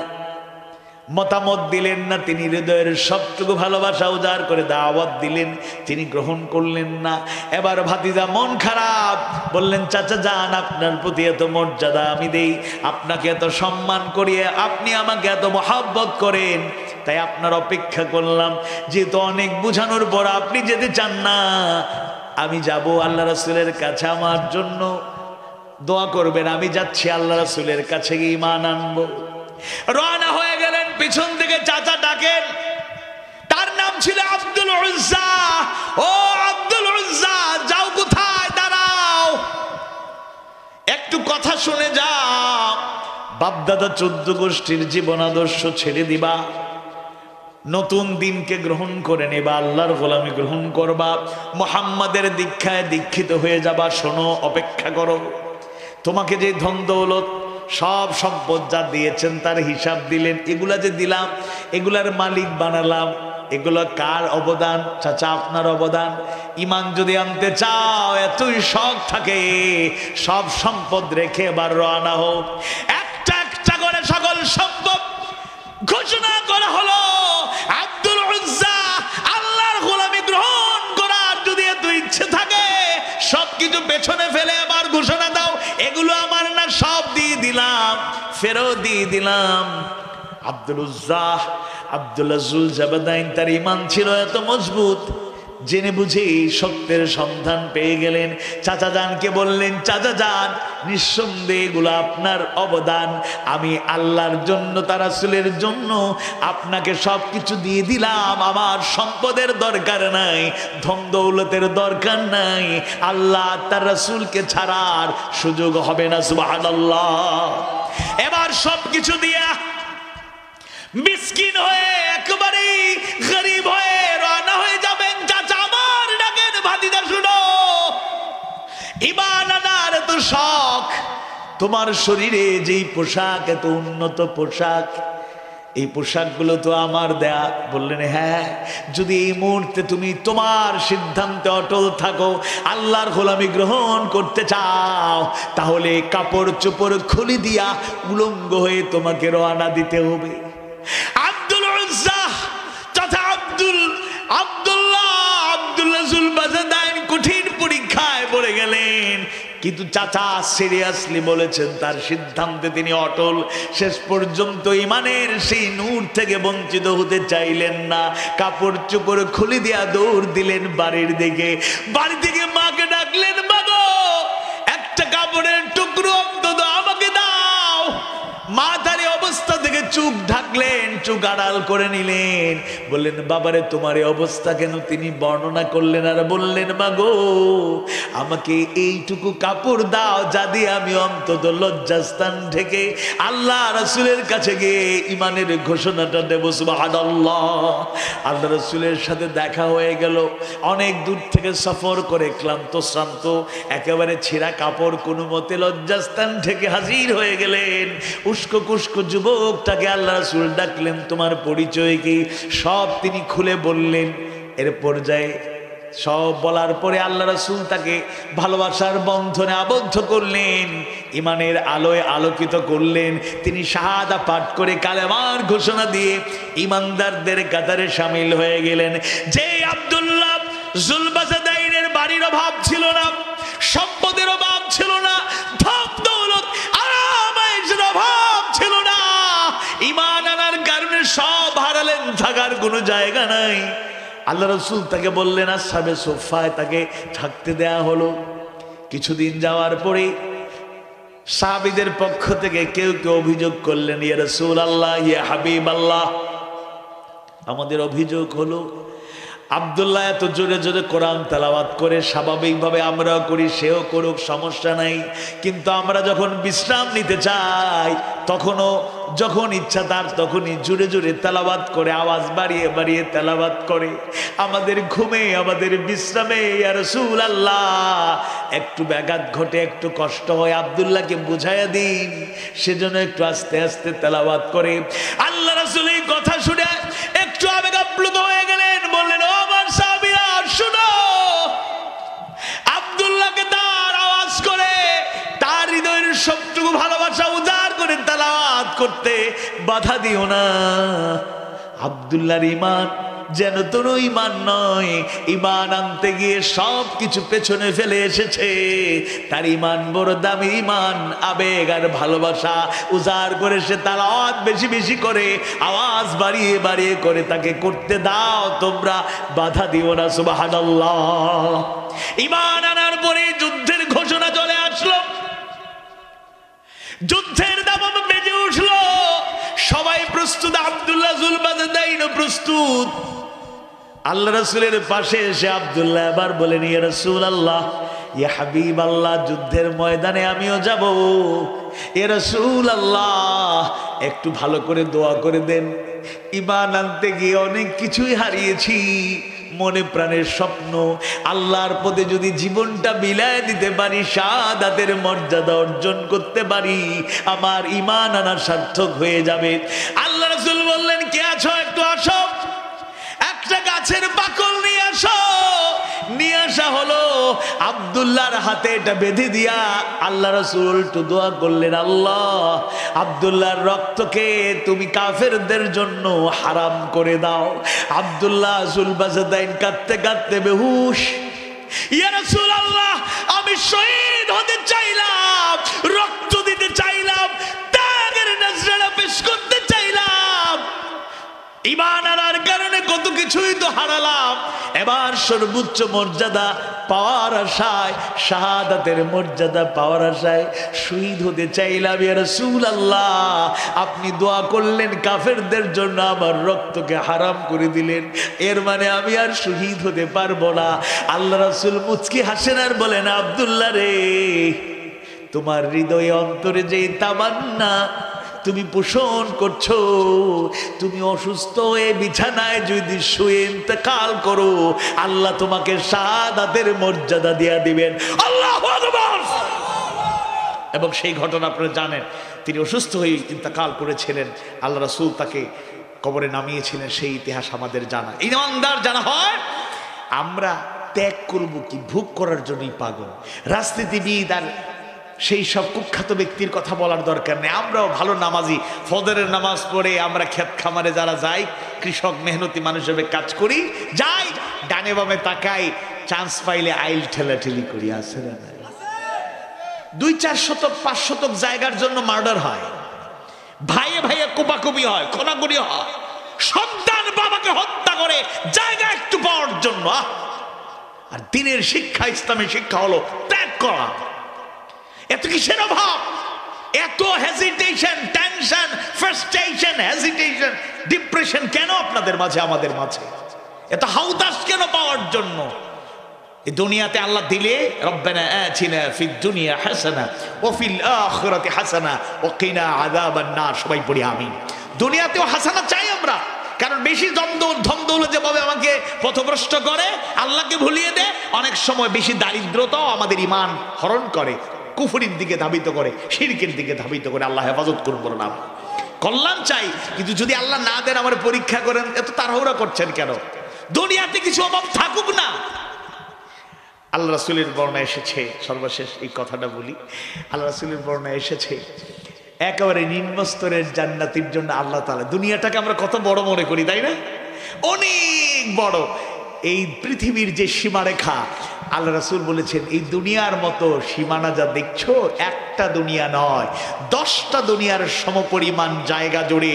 মতামত দিলেন না, তিনি হৃদয়ের সবটুকু ভালোবাসা উজাড় করে দাওয়াত দিলেন, তিনি গ্রহণ করলেন না। এবার ভাতিজা মন খারাপ, বললেন, চাচা যান, আপনার প্রতি এত মর্যাদা আমি দেই, আপনাকে এত সম্মান করিয়ে আপনি আমাকে এত মহব্বত করেন, তাই আপনার অপেক্ষা করলাম, যেহেতু অনেক বুঝানোর পর আপনি যেতে চান না, আমি যাব আল্লাহ রাসূলের কাছে, আমার জন্য দোয়া করবেন, আমি যাচ্ছি আল্লাহ রাসূলের কাছে গিয়ে ঈমান আনবো। রওনা হয়ে গেলেন, পিছন থেকে চাচা ডাকেন, তার নাম ছিল আব্দুল উজ্জা। ও আব্দুল উজ্জা, যাও কোথায়? দাঁড়াও, একটু কথা শুনে যাও। বাপদাদা 14 গোষ্ঠীর জীবন আদর্শ ছেড়ে দিবা, নতুন দিনকে গ্রহণ করে নেবা, আল্লাহর গোলামি গ্রহণ করবা, মুহাম্মাদের দীক্ষায় দীক্ষিত হয়ে যাবা। শোনো, অপেক্ষা করো, তোমাকে যে ধন দৌলত সব সম্পদ যা দিয়েছেন তার হিসাব দিলেন, এগুলা যে দিলাম, এগুলার মালিক বানালাম, এগুলো কার অবদান? চাচা আপনার অবদান। ঈমান যদি আনতে চাও, এতই শখ থাকে, সব সম্পদ রেখে এবার রওনা হোক। একটা একটা করে সকল সম্পদ ঘোষণা করা হলো। আব্দুল উজ্জা, আল্লাহর গোলামি গ্রহণ করার যদি এত ইচ্ছে থাকে, সবকিছু পেছনে ফেলে আবার ঘোষণা দাও, এগুলো আমার না, সব দিয়ে দিলাম, ফেরত দিয়ে দিলাম। আব্দুল উজ্জা, আব্দুল্লাহ যুল জাবাদাইন, তার ঈমান ছিল এত মজবুত, জেনে বুঝে সত্যের সন্ধান পেয়ে গেলেন। চাচা জানকে বললেন, চাচা যান, নিঃসন্দেহে এগুলো আপনার অবদান, আমি আল্লাহর জন্য, তার রাসূলের জন্য আপনাকে সবকিছু দিয়ে দিলাম, আমার সম্পদের দরকার নাই, ধন দৌলতের দরকার নাই, আল্লাহ তার রাসূলকে ছাড়ার সুযোগ হবে না। সুবহানাল্লাহ। এবার সবকিছু দিয়া মিসকিন হয়ে, একেবারেই গরিব হয়ে রওনা হয়ে যাবেন। চাচা আমার ডাকেন, ভাতিজা শুনো, ঈমান আনার এত শখ, তোমার শরীরে যেই পোশাক, এত উন্নত পোশাক, এই পোশাকগুলো তো আমার দেয়া। বললেন হ্যাঁ, যদি এই মুহূর্তে তুমি তোমার সিদ্ধান্তে অটল থাকো, আল্লাহর গোলামি গ্রহণ করতে চাও, তাহলে কাপড় চোপড় খুলে দিয়া উলঙ্গ হয়ে তোমাকে রওনা দিতে হবে। আব্দুল উজ্জা তথা আব্দুল্লাহ জুলবাজাদাইন কঠিন পরীক্ষায় পড়ে গেলেন, কিন্তু চাচা সিরিয়াসলি বলেছেন, তার সিদ্ধান্তে তিনি অটল। শেষ পর্যন্ত ইমানের সেই নূর থেকে বঞ্চিত হতে চাইলেন না। কাপড় চোপড় খুলে দিয়া দৌড় দিলেন বাড়ির দিকে। বাড়ি থেকে মাকে ডাকলেন, মা গো, একটা কাপড়ের টুকরো অন্তত আমাকে দাও। মা তার অবস্থা থেকে চোখ ঢাকলেন, চোখ আড়াল করে নিলেন। বললেন, বাবারে তোমার এই অবস্থা কেন? তিনি বর্ণনা করলেন আর বললেন, মা গো, আমাকে এইটুকু কাপড় দাও, যা দিয়ে আমি অন্তত লজ্জাস্থান ঢেকে আল্লাহ রাসূলের কাছে গিয়ে ইমানের ঘোষণাটা দেব। সুবহানাল্লাহ। আল্লাহ রাসূলের সাথে দেখা হয়ে গেল। অনেক দূর থেকে সফর করে ক্লান্ত শ্রান্ত, একেবারে ছেঁড়া কাপড় কোনো মতে লজ্জাস্থান ঢেকে হাজির হয়ে গেলেন। উস্কো কুস্কো যুবকটাকে আল্লাহ রাসূল ডাকলেন, তোমার পরিচয় কি? সব তিনি খুলে বললেন। এর পর্যায়ে সব বলার পরে আল্লাহ রাসূল তাকে ভালোবাসার বন্ধনে আবদ্ধ করলেন, ইমানের আলোয় আলোকিত করলেন। তিনি শাহাদা পাঠ করে কালেমার ঘোষণা দিয়ে ইমানদারদের কাতারে শামিল হয়ে গেলেন। যে আব্দুল্লাহ জুলবাজাদাইনের বাড়ির অভাব ছিল না, সম্পদের অভাব ছিল না, ধন দৌলত আরাম আয়েশের অভাব ছিল না, ঈমান আনার কারণে সব হারালেন, থাকার কোনো জায়গা নাই। আল্লাহ রাসূল তাকে বললেন, আসহাবে সুফফায় তাকে থাকতে দেয়া হলো। কিছুদিন যাওয়ার পরে সাহাবীদের পক্ষ থেকে কেউ কেউ অভিযোগ করলেন, ইয়া রাসূলুল্লাহ, ইয়া হাবিবাল্লাহ, আমাদের অভিযোগ হলো আব্দুল্লাহ এত জোরে জোরে কোরআন তেলাওয়াত করে, স্বাভাবিকভাবে আমরাও করি, সেও করুক, সমস্যা নাই, কিন্তু আমরা যখন বিশ্রাম নিতে চাই তখনও যখন ইচ্ছা তার তখনই জোরে জোরে তেলাওয়াত করে, আওয়াজ বাড়িয়ে বাড়িয়ে তেলাওয়াত করে। আমাদের ঘুমে, আমাদের বিশ্রামে ইয়া রাসূলুল্লাহ একটু ব্যাঘাত ঘটে, একটু কষ্ট হয়, আব্দুল্লাহকে বুঝাইয়া দিন, সেজন্য একটু আস্তে আস্তে তেলাওয়াত করে। আল্লাহ রাসূল এই কথা শুনে একটু আবেগাপ্লুত হয়ে গেলেন, বললেন, ও আমার সাহাবীরা শুনো, আব্দুল্লাহকে তার আওয়াজ করে, তার হৃদয়ের সবটুকু ভালোবাসা উজাড় করে তেলাওয়াত করতে বাধা দিও না। আব্দুল্লাহর ঈমান যেন তোর ঈমান নয়, ঈমান আনতে গিয়ে সব কিছু পেছনে ফেলে এসেছে। তার ঈমান বড় দামি ঈমান, আবেগ আর ভালোবাসা উজাড় করে সে তেলাওয়াত বেশি বেশি করে, আওয়াজ বাড়িয়ে বাড়িয়ে করে তাকে করতে দাও, তোমরা বাধা দিও না। সুবহানাল্লাহ। ঈমান আনার পরে যুদ্ধের ঘোষণা চলে আসলো, যুদ্ধের দামাম বেজে উঠলো, সবাই প্রস্তুত, আব্দুল্লাহ জুলবাজাদাইনও প্রস্তুত। আল্লাহ রাসূলের পাশে এসে আব্দুল্লাহ এবার বলেন, ইয়া রাসূলুল্লাহ, ইয়া হাবিবাল্লাহ, যুদ্ধের ময়দানে আমিও যাব। ইয়া রাসূলুল্লাহ, একটু ভালো করে দোয়া করে দেন। ঈমান আনতে গিয়ে অনেক কিছুই হারিয়েছি, মনে প্রাণের স্বপ্ন, আল্লাহর পথে যদি জীবনটা বিলায় দিতে পারি, শাহাদাতের মর্যাদা অর্জন করতে পারি, আমার ঈমান আনা সার্থক হয়ে যাবে। আল্লাহ রাসূল বললেন, কে আছো? একটু আসো, একটা গাছের বাকল নিয়ে আসো। নিয়ে আসা হলো, আব্দুল্লাহর হাতে এটা বেঁধে দিয়া আল্লাহ রাসূল একটু দোয়া করলেন, আল্লাহ, আব্দুল্লাহর রক্তকে তুমি কাফেরদের জন্য হারাম করে দাও। আব্দুল্লাহ জুলবাজাদাইন কাঁদতে কাঁদতে বেহুশ। ইয়া রাসূলুল্লাহ, আমি শহীদ হতে চাইলাম, রক্ত দিতে চাইলাম, ত্যাগের নজরানা পেশ করতে চাইলাম, ঈমান আনার কারণে কত কিছুই তো হারালাম, এবার সর্বোচ্চ মর্যাদা পাওয়ার আশায়, শাহাদাতের মর্যাদা পাওয়ার আশায় শহীদ হতে চাইলাম। ইয়া রাসূলুল্লাহ, আপনি দোয়া করলেন কাফেরদের জন্য, আমার রক্তকে হারাম করে দিলেন, এর মানে আমি আর শহীদ হতে পারবো না। আল্লাহ রাসূল মুচকি হাসেন আর বলেন, আব্দুল্লাহ রে, তোমার হৃদয়ে অন্তরে যে তামান্না তুমি পোষণ করছো, তুমি অসুস্থ হয়ে বিছানায় যদি শুয়ে ইন্তেকাল করো, আল্লাহ তোমাকে শাহাদাতের মর্যাদা দিয়া দিবেন। আল্লাহু আকবার। এবং সেই ঘটনা আপনারা জানেন, তিনি অসুস্থ হয়ে ইন্তেকাল করেছিলেন, আল্লাহ রাসূল তাকে কবরে নামিয়েছিলেন, সেই ইতিহাস আমাদের জানা। ইমানদার জানা হয় আমরা ত্যাগ করব কি ভোগ করার জন্যই পাগল। রাজনীতিবিদ আর সেই সব কুখ্যাত ব্যক্তির কথা বলার দরকার নেই। আমরাও ভালো নামাজি, ফজরের নামাজ পড়ে আমরা ক্ষেত খামারে যারা যাই, কৃষক মেহনতি মানুষ হিসেবে কাজ করি, যাই ডানে বামে তাকাই, চান্স পাইলে আইল ঠেলাঠেলি করি, আছে না? 2-4 শতক 5 শতক জায়গার জন্য মার্ডার হয়, ভাইয়ে ভাইয়ে কোপাকুপি হয়, কোনাগুনি হয়, সন্তান বাবাকে হত্যা করে জায়গা একটু পাওয়ার জন্য। আর দিনের শিক্ষা, ইসলামের শিক্ষা হলো ত্যাগ করা। এত কিসের অভাব, এত hesitation, tension, frustration, hesitation, depression কেন আপনাদের মাঝে, আমাদের মাঝে? এত হাউদাস কেন পাওয়ার জন্য? এই দুনিয়াতে আল্লাহ দিলে রব্বানা আতিনা ফিদ দুনিয়া হাসানা ওয়া ফিল আখিরাতি হাসানা ওয়া কিনা আযাবান নার। সবাই পড়ি আমিন। দুনিয়াতেও হাসানা চাই আমরা, কারণ বেশি ধন-দৌলত যেভাবে আমাকে পথভ্রষ্ট করে, আল্লাহকে ভুলিয়ে দেয়, অনেক সময় বেশি দারিদ্রতাও আমাদের ঈমান হরণ করে, কুফরির দিকে ধাবিত করে, শিরকের দিকে ধাবিত করে। আল্লাহ হেফাজত করুন না। কল্যাণ চাই, কিন্তু যদি আল্লাহ না দেন, আমার পরীক্ষা করেন, এত তাড়াহুড়া করছেন কেন? দুনিয়াতে কিছু অভাব থাকুক না। আল্লাহ রাসূলের বর্ণনা এসেছে, সর্বশেষ এই কথাটা বলি, আল্লাহ রাসূলের বর্ণনা এসেছে একেবারে নিম্ন স্তরের জান্নাতের জন্য আল্লাহ তাআলা, দুনিয়াটাকে আমরা কত বড় মনে করি, তাই না? অনেক বড়। এই পৃথিবীর যে সীমারেখা, আল্লাহ রাসূল বলেছেন এই দুনিয়ার মতো সীমানা যা দেখছো, একটা দুনিয়া নয়, 10টা দুনিয়ার সমপরিমাণ জায়গা জুড়ে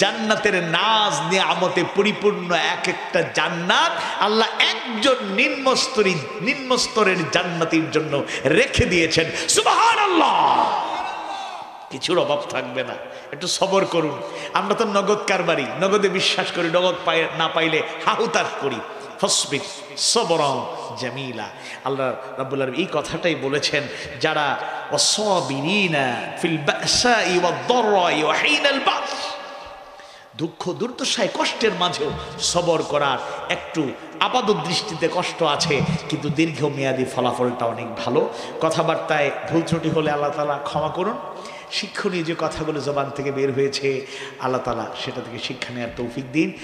জান্নাতের নাজ নিয়ামতে পরিপূর্ণ এক একটা জান্নাত আল্লাহ একজন নিম্ন স্তরের জান্নাতীর জন্য রেখে দিয়েছেন। সুবহানাল্লাহ। কিছুর অভাব থাকবে না। একটু সবর করুন। আমরা তো নগদ কারবারি, নগদে বিশ্বাস করি, নগদ না পাইলে হাহুতাশ করি। ফসবির সবরান জামিলা। আল্লাহ রাব্বুল আলামিন এই কথাটাই বলেছেন, যারা ওয়াসাবিরিনা ফিল বাসাই ওয়াদ-দাররাই ওয়া হিনাল বাস, দুঃখ দুর্দশায় কষ্টের মাঝেও সবর করার একটু আপাত দৃষ্টিতে কষ্ট আছে, কিন্তু দীর্ঘমেয়াদী ফলাফলটা অনেক ভালো। কথাবার্তায় ভুল ত্রুটি হলে আল্লাহ তাআলা ক্ষমা করুন। শিক্ষণীয় যে কথাগুলো জবান থেকে বের হয়েছে, আল্লাহ তাআলা সেটা থেকে শিক্ষা নেওয়ার তৌফিক দিন।